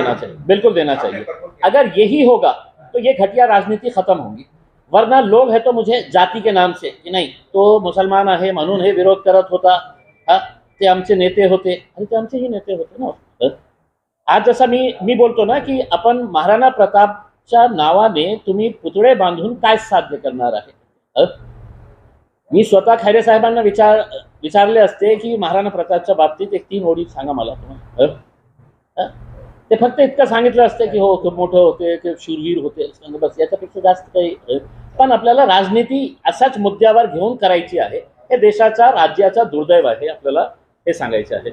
देना चाहिए. अगर यही होगा तो ये घटिया राजनीति खत्म होगी. वरना लोग है तो मुझे जाती के नाम से की नाही तो मुसलमान आहे म्हणून हे विरोध करत होता, हा ते आमचे नेते होते. आणि ते आमचेही नेते होते ना. आज जसं मी बोलतो ना की आपण महाराणा प्रतापच्या नावाने तुम्ही पुतळे बांधून काय साध्य करणार आहे. मी स्वतः खैरे साहेबांना विचारले असते की महाराणा प्रतापच्या बाबतीत एक 3 ओळी सांगा मला तुम्ही. ते फक्त इतकं सांगितलं असतं की हो खूप मोठं होते, खूप शूरवीर होते, बस. याच्यापेक्षा जास्त काही. पण आपल्याला राजनीती अशाच मुद्द्यावर घेऊन करायची आहे. हे देशाच्या राज्याचा दुर्दैव आहे, आपल्याला हे सांगायचे आहे.